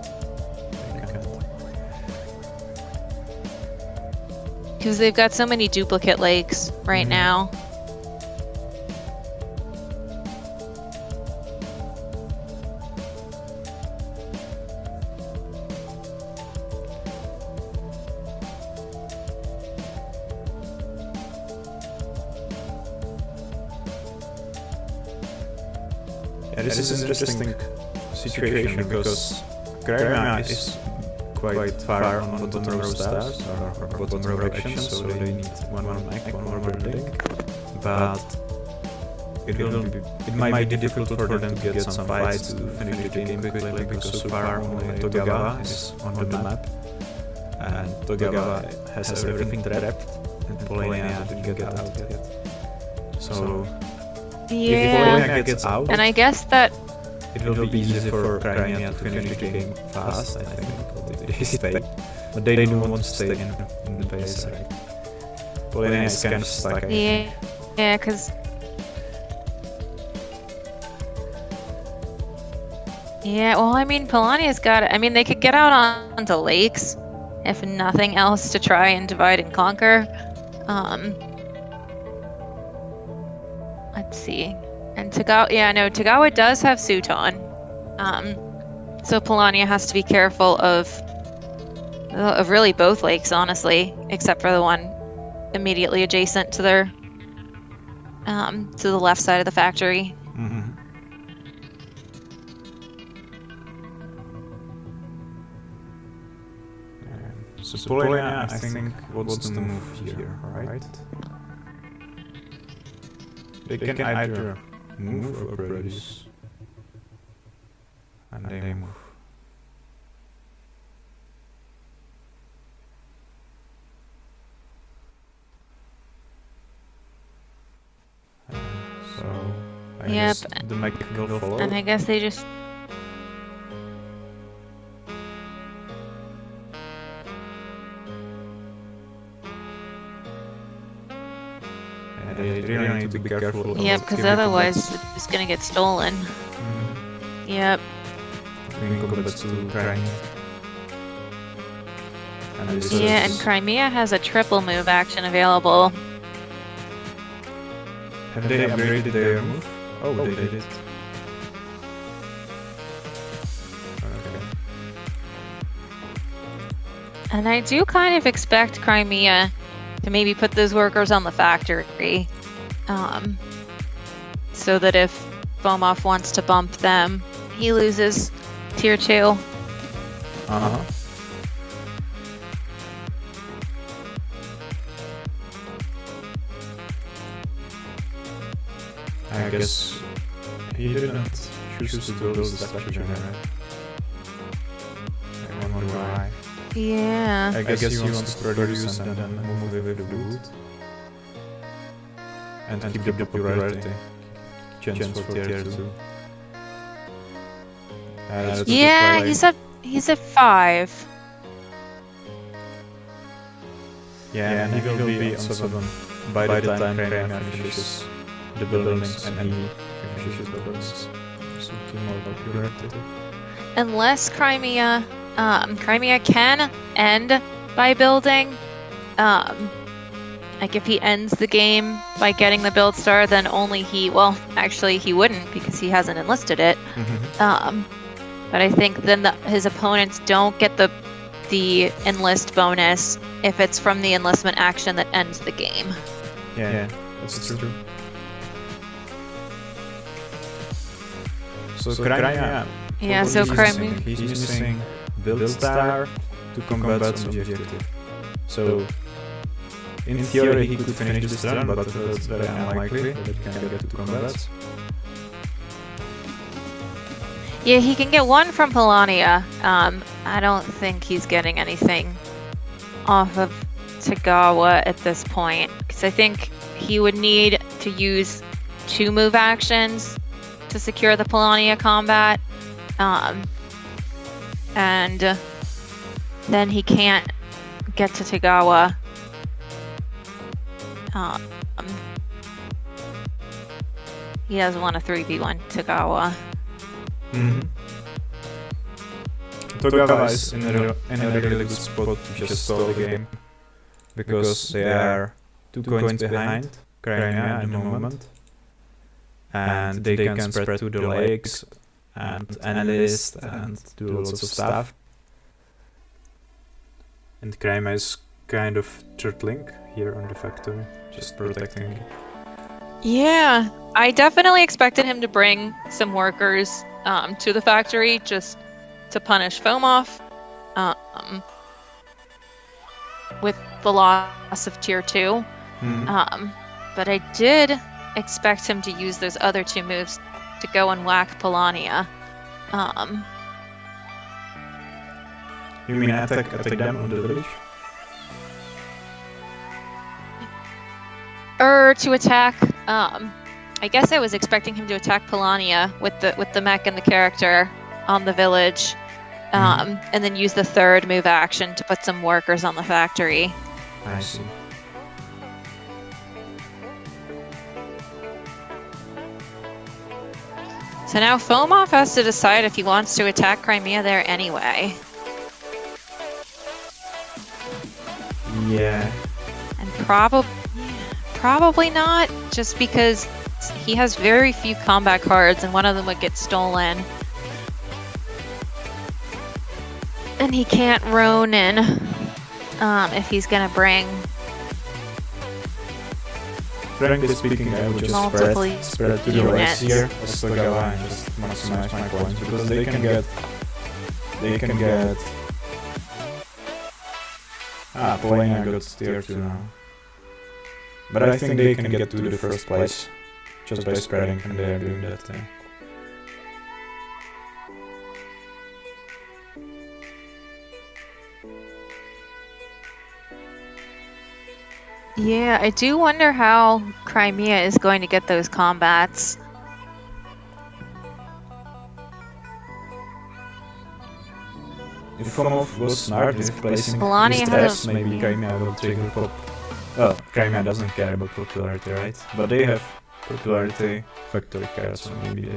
They can't. Because they've got so many duplicate lakes right now. Yeah, this is an interesting situation because Crimea is quite far on bottom row stars or bottom row actions, so they need one more mech, one more building. But it might be difficult for them to get some fights to finish the game quickly because so far only Togawa is on the map, and Togawa has everything trapped, and Polania didn't get out yet. So if Polania gets out, and I guess that it will be easy for Crimea to finish the game fast, I think. They stay, but they don't want to stay in the base, right? Polania is kind of stuck. Yeah, because... Yeah, well, I mean, Polania's got it. I mean, they could get out onto lakes, if nothing else, to try and divide and conquer. Let's see. And Tagawa does have Suton. So Polania has to be careful of really both lakes, honestly, except for the one immediately adjacent to their to the left side of the factory. Mm-hmm. So Polania, I think, wants to move here, right? They can either move or produce. And they move. So I guess the mech will follow. And I guess they just... They really need to be careful. Yep, because otherwise it's gonna get stolen. Yep. Yeah, and Crimea has a triple move action available. Have they upgraded their move? Oh, they did it. Okay. And I do kind of expect Crimea to maybe put those workers on the factory, so that if Fomov wants to bump them, he loses tier 2. Uh-huh. I guess he didn't choose to build the statue generator. I wonder why. Yeah. I guess he wants to produce and then move with the wood. And keep the popularity chance for tier 2. Yeah, he's a 5. Yeah, and he will be on 7 by the time Crimea finishes the buildings and he finishes the buildings. So 2 more popularity. Unless Crimea can end by building. Like if he ends the game by getting the build star, then only he. Well, actually, he wouldn't because he hasn't enlisted it. But I think then his opponents don't get the enlist bonus if it's from the enlistment action that ends the game. Yeah, that's true. So Crimea. Yeah, so Crimea. He's missing build star to combat objective. So in theory he could finish this turn, but that's very unlikely that he can get to combat. Yeah, he can get 1 from Polania. I don't think he's getting anything off of Tagawa at this point, because I think he would need to use 2 move actions to secure the Polania combat, and then he can't get to Tagawa. He doesn't want a 3v1 Tagawa. Togawa is in a really good spot to just stall the game, because they are 2 coins behind Crimea at the moment, and they can spread to the lakes and enlist and do lots of stuff. And Crimea is kind of turtling here on the factory, just protecting. Yeah, I definitely expected him to bring some workers to the factory just to punish Fomov with the loss of tier 2. But I did expect him to use those other 2 moves to go and whack Polania. You mean attack them on the village? Or to attack, I guess I was expecting him to attack Polania with the mech and the character on the village, and then use the 3rd move action to put some workers on the factory. I see. So now Fomov has to decide if he wants to attack Crimea there anyway. Yeah. And probably not, just because he has very few combat cards and one of them would get stolen. And he can't Ronin if he's gonna bring Frankly speaking, I would just spread to the right here as Togawa and just maximize my points, because they can get Polania got tier 2 now. But I think they can get to the 1st place just by spreading, and they are doing that thing. Yeah, I do wonder how Crimea is going to get those combats. If Fomov was smart with placing Polania his has traps, maybe Crimea will trigger pop. Well, Crimea doesn't care about popularity, right? But they have popularity factory cards, so maybe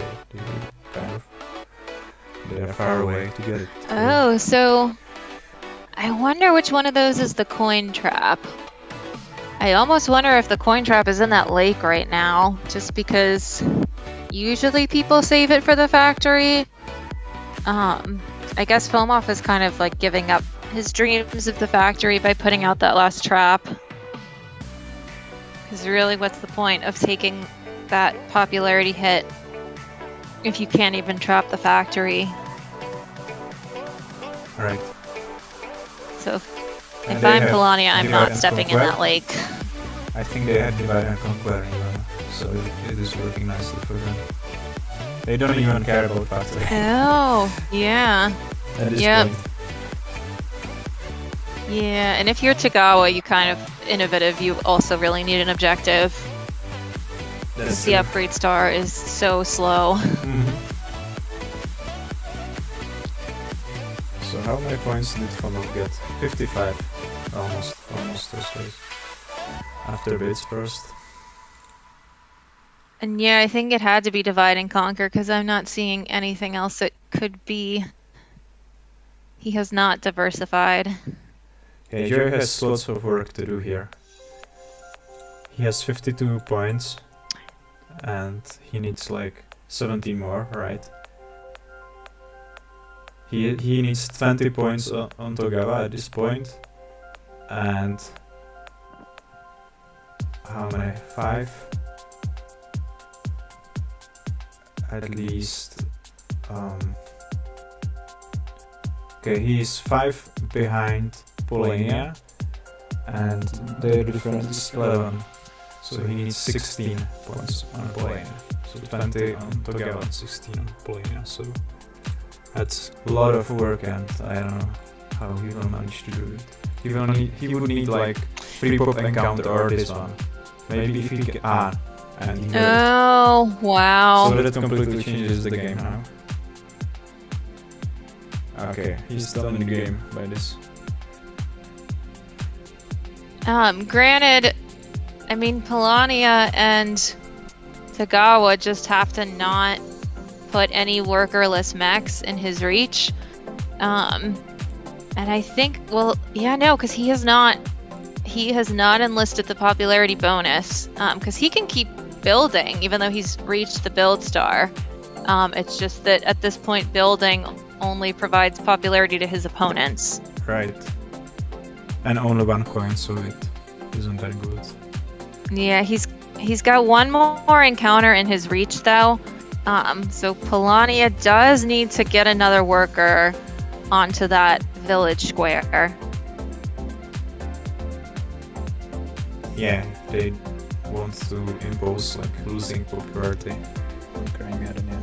they are far away to get it. Oh, so I wonder which one of those is the coin trap. I almost wonder if the coin trap is in that lake right now, just because usually people save it for the factory. I guess Fomov is kind of like giving up his dreams of the factory by putting out that last trap. Because really, what's the point of taking that popularity hit if you can't even trap the factory? Right. So if I'm Polania, I'm not stepping in that lake. I think they had Divide and Conquer, so it is working nicely for them. They don't even care about factory. Oh, yeah. At this point. Yeah, and if you're Tagawa, you kind of innovative, you also really need an objective. Because the upgrade star is so slow. So how many points did Fomov get? 55. Almost first place. After Bates first. And yeah, I think it had to be Divide and Conquer, because I'm not seeing anything else it could be. He has not diversified. Yeah, Joe has lots of work to do here. He has 52 points, and he needs like 17 more, right? He needs 20 points on Togawa at this point, and how many? 5? At least. Okay, he's 5 behind Polania, and the difference is 11. So he needs 16 points on Polania. So 20 on Togawa and 16 on Polania. So that's a lot of work, and I don't know how he will manage to do it. He would need like free pop encounter or this one. Maybe if he can. And he oh, wow. So that completely changes the game now. Okay, he's still in the game by this. Granted, I mean, Polania and Tagawa just have to not put any workerless mechs in his reach. And I think, well, yeah, no, because he has not enlisted the popularity bonus. Because he can keep building, even though he's reached the build star. It's just that at this point, building only provides popularity to his opponents. Right. And only 1 coin, so it isn't that good. Yeah, he's got 1 more encounter in his reach though. So Polania does need to get another worker onto that village square. Yeah, they want to impose like losing popularity on Crimea, then yeah.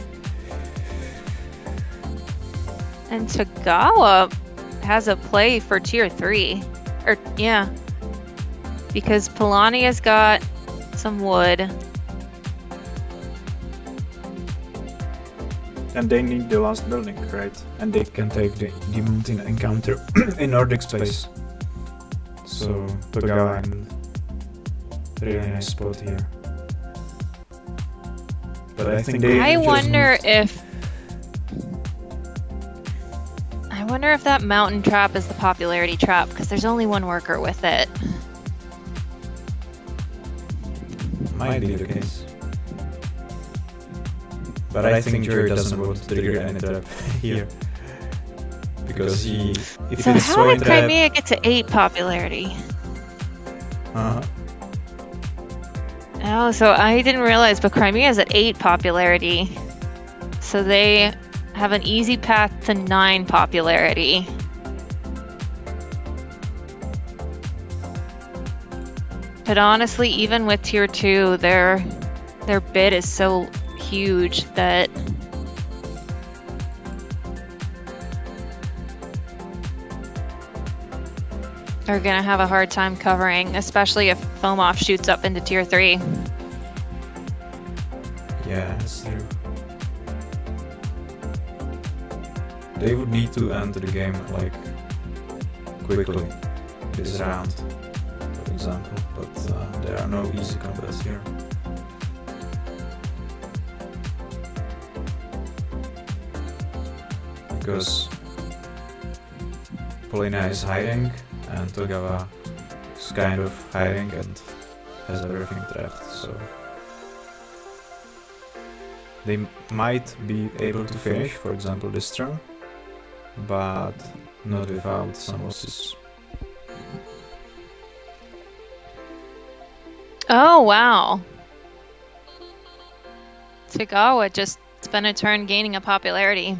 And Tagawa has a play for tier 3. Or, yeah. Because Polania's got some wood. And they need the last building, right? And they can take the mountain encounter in Nordic space. So Togawa in really nice spot here. But I think they I just wonder moved. if that mountain trap is the popularity trap, because there's only one worker with it. Might be the case. But I think Jerry doesn't want to trigger any trap here. Because if So it's how did trap... Crimea get to 8 popularity? Oh, so I didn't realize, but Crimea's at 8 popularity. So they have an easy path to 9 popularity. But honestly, even with tier 2, their bid is so huge that they're gonna have a hard time covering, especially if Fomov shoots up into tier 3. Yeah, that's true. They would need to enter the game like quickly this round, for example, but there are no easy combats here. Because Polina is hiding and Togawa is kind of hiding and has everything trapped, so they might be able to finish, for example, this turn, but not without some losses. Oh, wow. Tagawa just spent a turn gaining a popularity.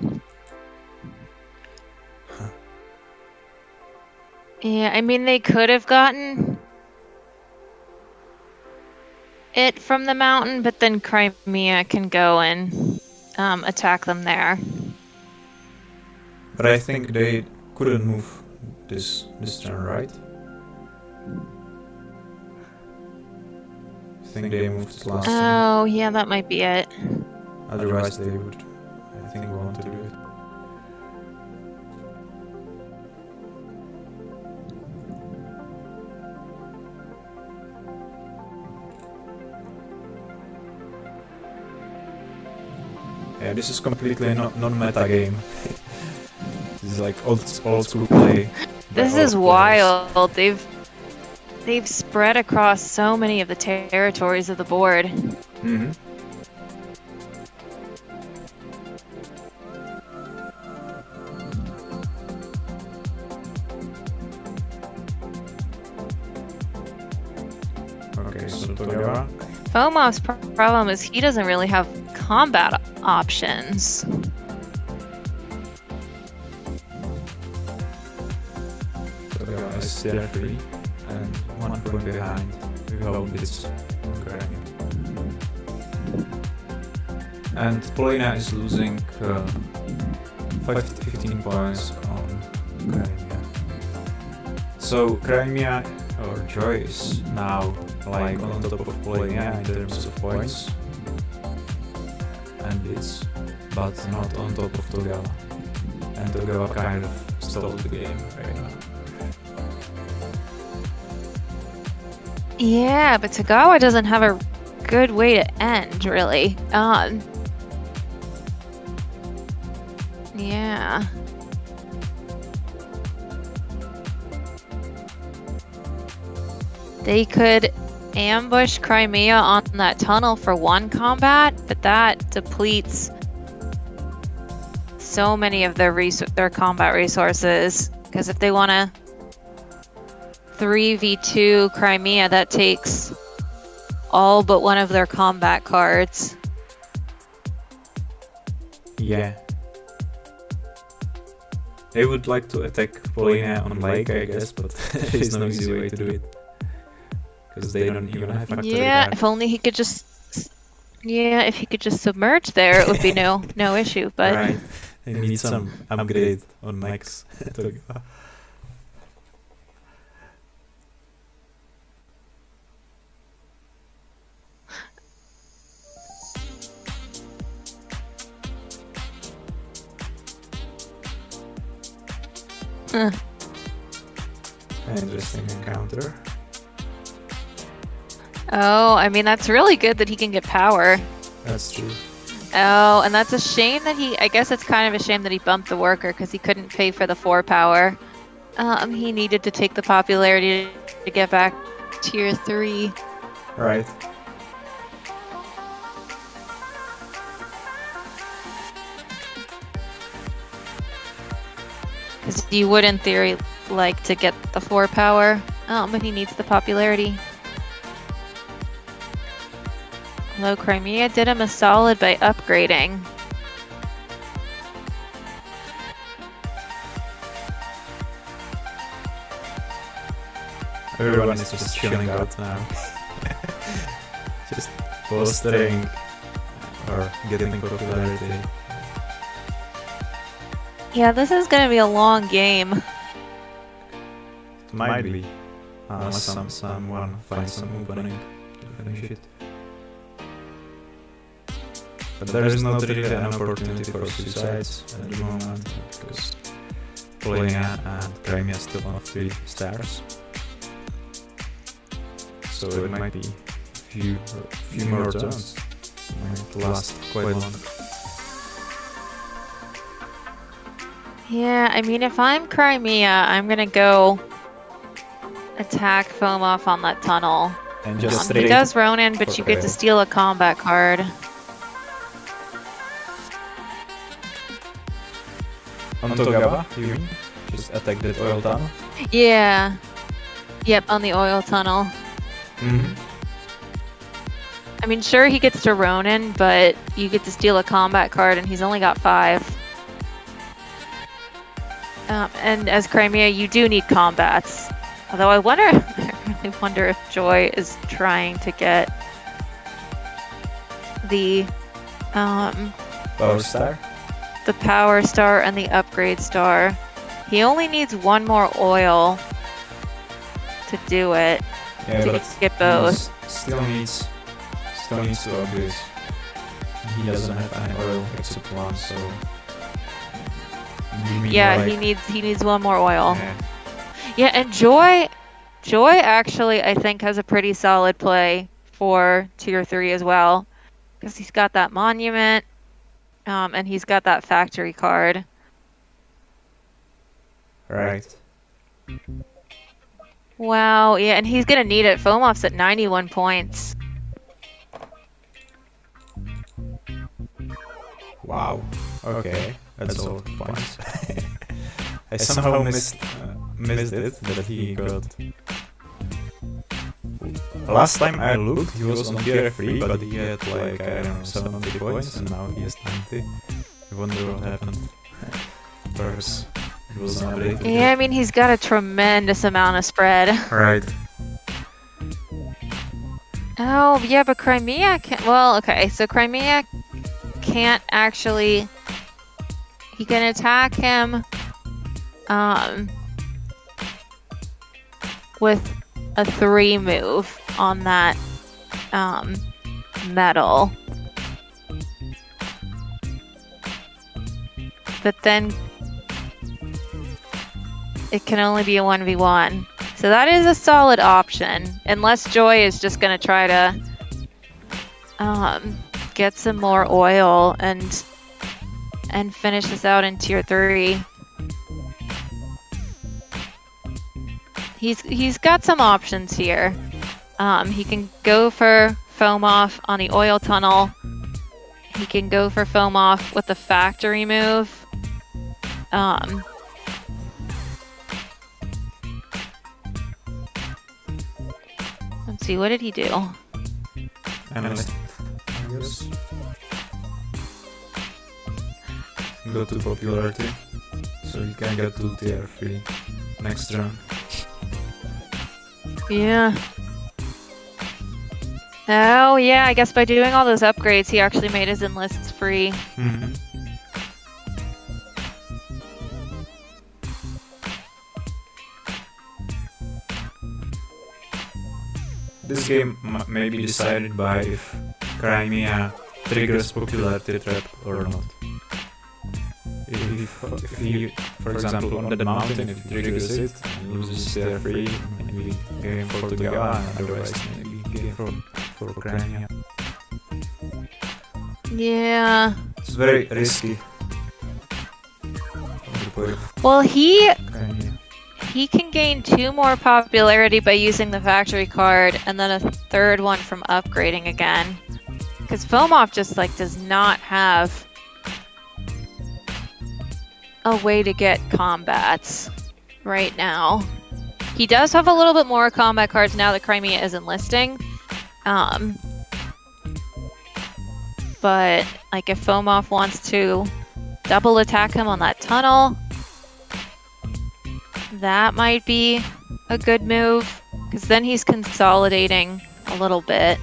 Yeah, I mean, they could have gotten it from the mountain, but then Crimea can go and attack them there. But I think they couldn't move this turn, right? I think they moved last turn. Oh, yeah, that might be it. Otherwise they would, I think, want to do it. Yeah, this is completely non-meta game. This is like old school play. This is wild. They've spread across so many of the territories of the board. Mm-hmm. Okay, so Togawa. Fomov's problem is he doesn't really have combat options. Togawa is tier 3 and 1 point behind. We hope it's correct. And Polina is losing 15 points on Crimea. So Crimea or Joy is now like on top of Polina in terms of points, and it's but not on top of Togawa. And Togawa kind of stole the game right now. Yeah, but Tagawa doesn't have a good way to end, really. Yeah. They could ambush Crimea on that tunnel for 1 combat, but that depletes so many of their combat resources. Because if they want to 3v2 Crimea, that takes all but one of their combat cards. Yeah. They would like to attack Polina on lake, I guess, but there is no easy way to do it. because they don't even have factory Yeah, there. if only he could just. Yeah, if he could just submerge there, it would be no issue. But Right. They need some upgrade on mechs to go. Interesting encounter. Oh, I mean, that's really good that he can get power. That's true. Oh, and that's a shame that I guess it's kind of a shame that he bumped the worker because he couldn't pay for the 4 power. He needed to take the popularity to get back tier 3. Right. Because you would, in theory, like to get the 4 power, but he needs the popularity. Although Crimea did him a solid by upgrading. Everyone is just chilling out now. Just bolstering or getting popularity. Yeah, this is gonna be a long game. Might be. Unless someone finds some opening to finish it. But there is not really an opportunity for suicides at the moment, because Polina and Crimea still have 3 stars. So it might be a few more turns. It might last quite long. Yeah, I mean, if I'm Crimea, I'm gonna go attack Fomov on that tunnel. And just he does Ronin, but you get to steal a combat card. On Togawa, you mean? Just attack that oil tunnel? Yeah. Yep, on the oil tunnel. Mm-hmm. I mean, sure, he gets to Ronin, but you get to steal a combat card, and he's only got 5. And as Crimea, you do need combats. Although I really wonder if Joy is trying to get the Power Star? The Power Star and the Upgrade Star. He only needs 1 more oil to do it. Yeah, to get both. Still needs to upgrade. He doesn't have any oil except 1, so. Yeah, like... he needs 1 more oil. Yeah, and Joy actually I think has a pretty solid play for tier 3 as well, because he's got that monument, and he's got that factory card. Right. Wow, yeah, and he's gonna need it. Fomov's at 91 points. Wow. Okay, that's all the points. I somehow missed it that he got. Last time I looked, he was on tier 3, but he had like, I don't know, 70 points, and now he has 90. I wonder what happened. Perhaps it was an update. Yeah, I mean, he's got a tremendous amount of spread. Right. Oh, yeah, but Crimea can't. Well, okay, so Crimea can't actually. He can attack him with a 3 move on that metal. But then it can only be a 1v1. So that is a solid option, unless Joy is just gonna try to get some more oil and finish this out in tier 3. He's got some options here. He can go for Fomov on the oil tunnel. He can go for Fomov with the factory move. Let's see, what did he do? Analyst, I guess. Go to popularity, so you can get to tier 3 next round. Yeah. Oh, yeah, I guess by doing all those upgrades, he actually made his enlists free. Mm-hmm. This game may be decided by if Crimea triggers popularity trap or not. If he, for example, on the mountain, if he triggers it and loses their free, maybe game for Togawa, and otherwise maybe game for Crimea. Yeah. It's very risky. Well, he Crimea. can gain 2 more popularity by using the factory card, and then a 3rd one from upgrading again. Because Fomov just like does not have a way to get combats right now. He does have a little bit more combat cards now that Crimea is enlisting. But like if Fomov wants to double attack him on that tunnel, that might be a good move, because then he's consolidating a little bit.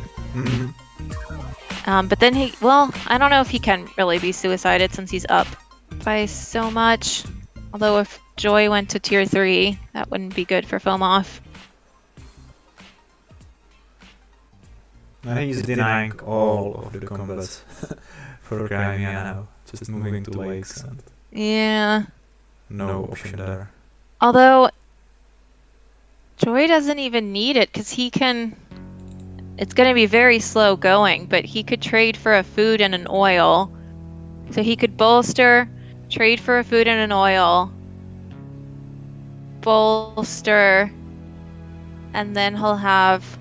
But then I don't know if he can really be suicided since he's up by so much. Although if Joy went to tier 3, that wouldn't be good for Fomov. I think he's denying all of the combats for Crimea now. Just moving to lakes and Yeah. no option there. Although Joy doesn't even need it, because he can... It's going to be very slow going, but he could trade for a food and an oil. So he could bolster, trade for a food and an oil, bolster, and then he'll have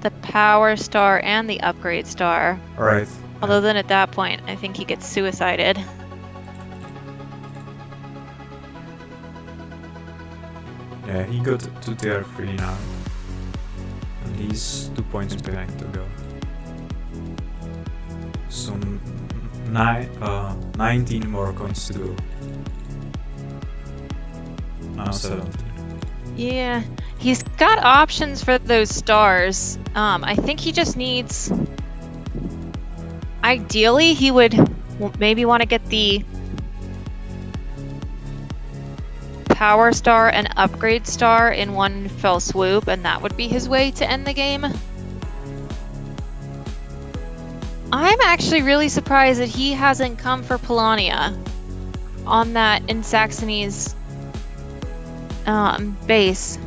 the power star and the upgrade star. Right. Although then at that point, I think he gets suicided. Yeah, he got to tier 3 now. And he's 2 points behind to go. So 19 more coins to go. Now 17. Yeah, he's got options for those stars. I think he just needs... Ideally, he would maybe want to get the power star and upgrade star in one fell swoop, and that would be his way to end the game. I'm actually really surprised that he hasn't come for Polania on that in Saxony's base.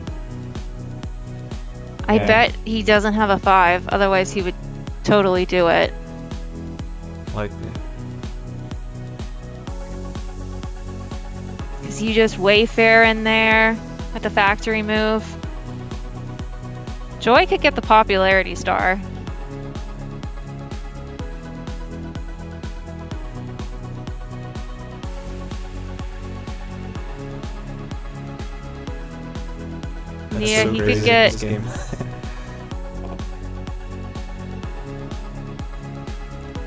I bet he doesn't have a 5, otherwise he would totally do it. Like, Because you just Wayfair in there with the factory move. Joy could get the popularity star. Yeah, he could get...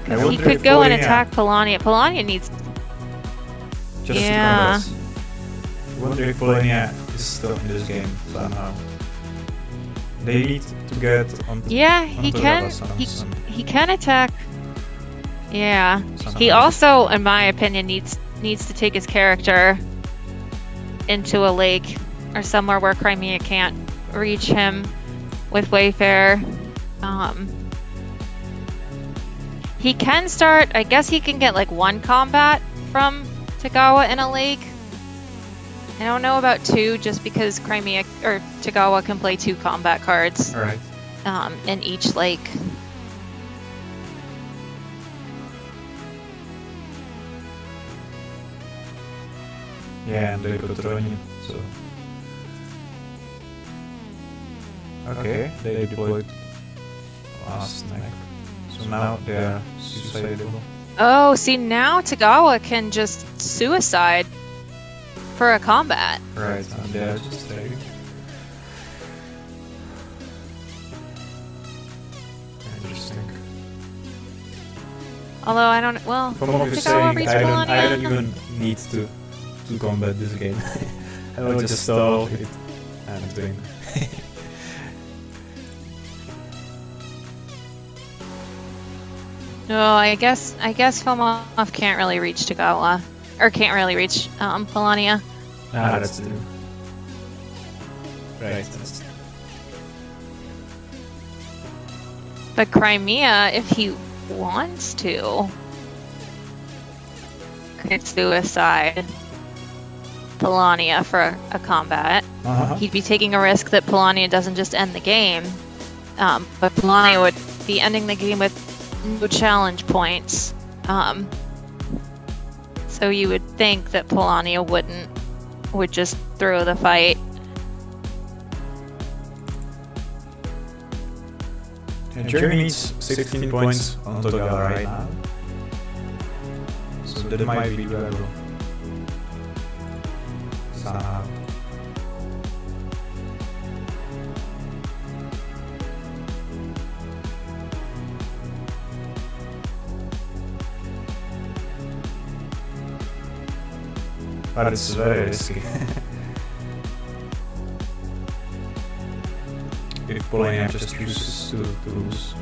Because he could go and attack Polania. Polania needs... Just yeah. I wonder if Polania is still in this game somehow. They need to get on. Yeah, he can. He can attack. Yeah. He also, in my opinion, needs to take his character into a lake or somewhere where Crimea can't reach him with Wayfair. He can start. I guess he can get like 1 combat from Togawa in a lake. I don't know about 2, just because Crimea or Togawa can play 2 combat cards. Right. In each lake. Yeah, and they put Ronin, so. Okay, they deployed last night. So now they are suicidable. Oh, see, now Togawa can just suicide for a combat. Right, and they are just trading. Interesting. Although I don't, well, From Togawa saying, reach I don't Polania? even need to combat this game. I will just stall it and win. No, I guess Fomov can't really reach Tagawa, or can't really reach Polania. Ah, that's true. Right. That's... But Crimea, if he wants to, could suicide Polania for a combat. He'd be taking a risk that Polania doesn't just end the game, but Polania would be ending the game with no challenge points. So you would think that Polania would just throw the fight. And Jeremy needs 16 points on Togawa right now. So that might be doable. Somehow. But it's very risky. If Polania just chooses to lose.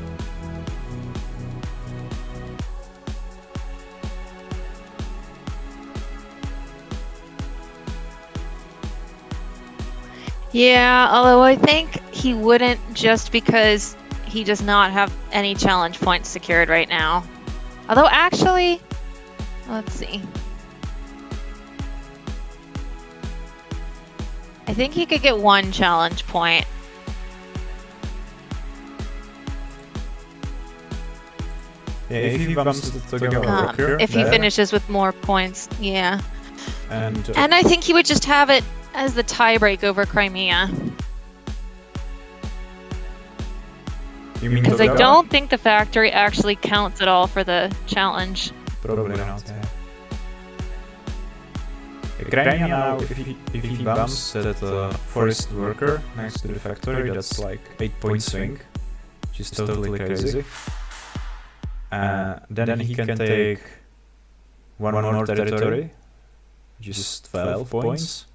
Yeah, although I think he wouldn't, just because he does not have any challenge points secured right now. Although actually, let's see. I think he could get one challenge point. Yeah, if he bumps the Togawa rocker, if he finishes with more points, yeah. And I think he would just have it as the tiebreak over Crimea. You mean Because I Togawa? don't think the factory actually counts at all for the challenge. Probably not, yeah. Crimea now, if he bumps that forest worker next to the factory, that's like 8 point swing, which is totally crazy. Then he can take one more territory, which is 12 points,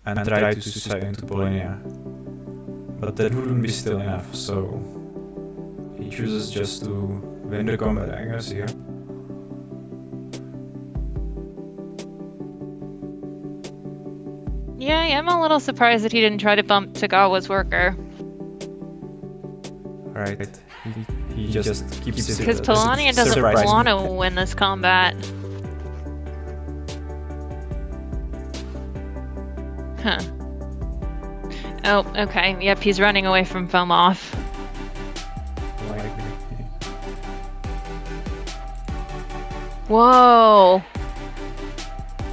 and try to suicide into Polania. But that wouldn't be still enough, so he chooses just to win the combat, I guess, here. Yeah, I am a little surprised that he didn't try to bump Tagawa's worker. Right. He just keeps it. Because Polania doesn't want to win this combat. Huh. Oh, okay. Yep, he's running away from Fomov. Whoa!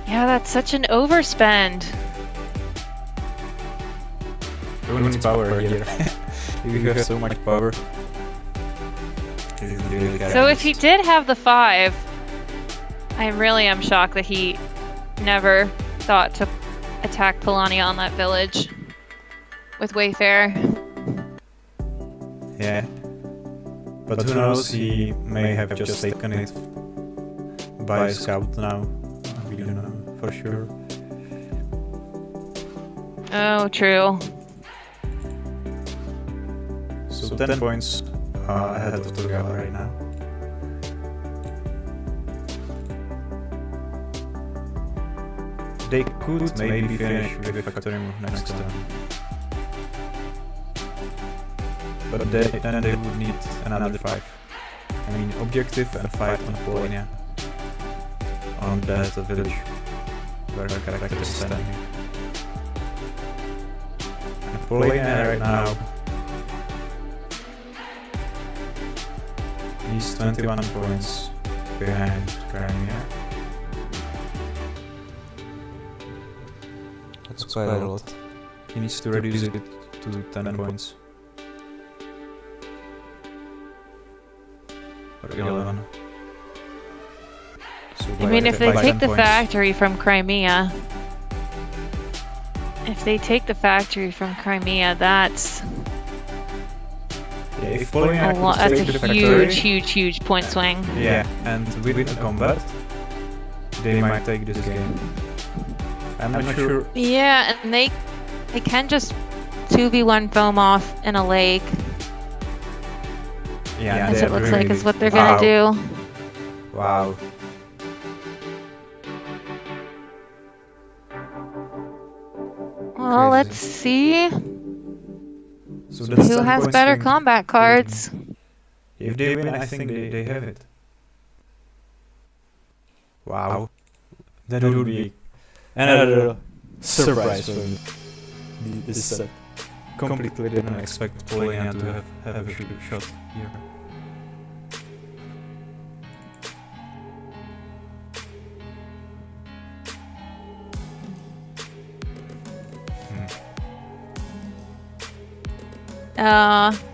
Yeah, that's such an overspend. Ruins power here. You have so much power. So if he did have the 5, I really am shocked that he never thought to attack Polania on that village with Wayfarer. Yeah. But who knows, he may have just taken it by scout now. We don't know for sure. Oh, true. So 10 points ahead of Togawa right now. They could maybe finish with the factory move next turn. But then they would need another 5. I mean, objective and fight on Polonia. On that village where the character is standing. And Polonia right now he's 21 points behind Crimea. That's quite a lot. He needs to reduce it to 10 points. Or 11. So I mean, if they take the points. factory from Crimea... If they take the factory from Crimea, that's... Yeah, if Polonia a lot, could that's take a the factory, huge point swing. yeah, and win the combat, they might take this game. I'm not sure. Yeah, and they can just 2v1 Fomov in a lake. Yeah, as they're it looks like is really- what they're wow. gonna do. Wow. Well, Crazy. let's see So that's who 10 has points better swing. combat cards. If they win, I think they have it. Wow. That would be another surprise for me. This set. Completely didn't expect Polina to have a shot here.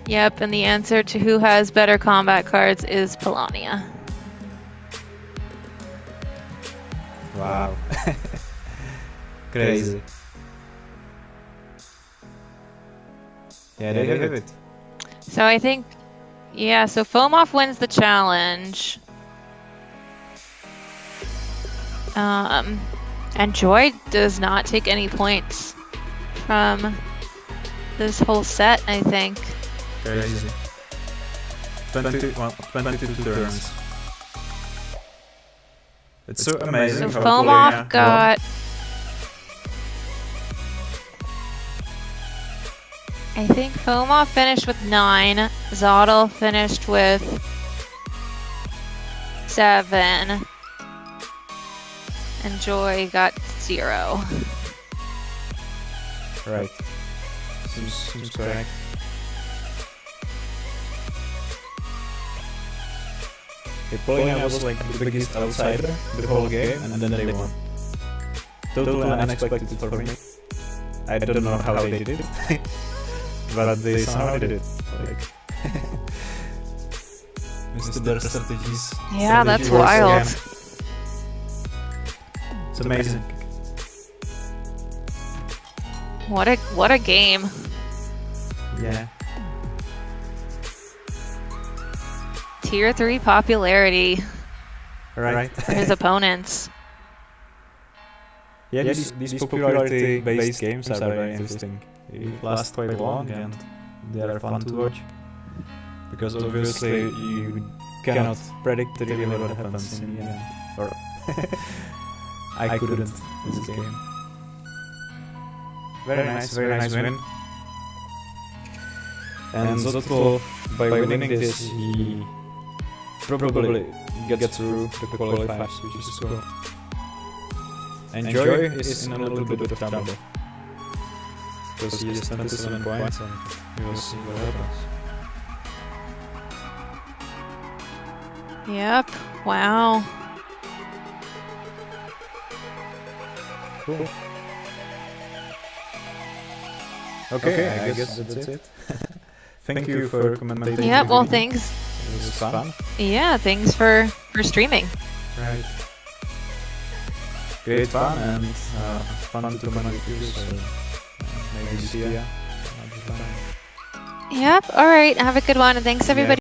Yep, and the answer to who has better combat cards is Polania. Wow. Crazy. Yeah, they have it. So I think, yeah, so Fomov wins the challenge. And Joy does not take any points from this whole set, I think. Crazy. 22 turns. It's so amazing So how Fomov Polina got... I think Fomov finished with 9, Zottel finished with 7, and Joy got 0. won. Right. Seems correct. Polina was like the biggest outsider the whole game, and then they won. Totally unexpected for me. I don't know how they did it, but they somehow did it. Like, their strategies. Yeah, that's works wild. again. It's amazing. What a game. Yeah. Tier 3 popularity Right. for his opponents. Yeah, these popularity-based games are very interesting. They last quite long and they are fun to watch. Because obviously you cannot predict really what happens in the end. Or I couldn't in this game. Very nice win. And Zotko, by winning this, he probably gets through the qualifiers, which is cool. And Joy is in a little bit of trouble. Because he has 27 points and we will see what happens. Yep. Wow. Cool. Okay, I guess that's it. Thank you for commentating. Yeah, well, the video. thanks. It was fun. Yeah, thanks for streaming. Right. Great fun and fun to comment with you, so maybe see ya. Yep. All right. Have a good one, and thanks everybody.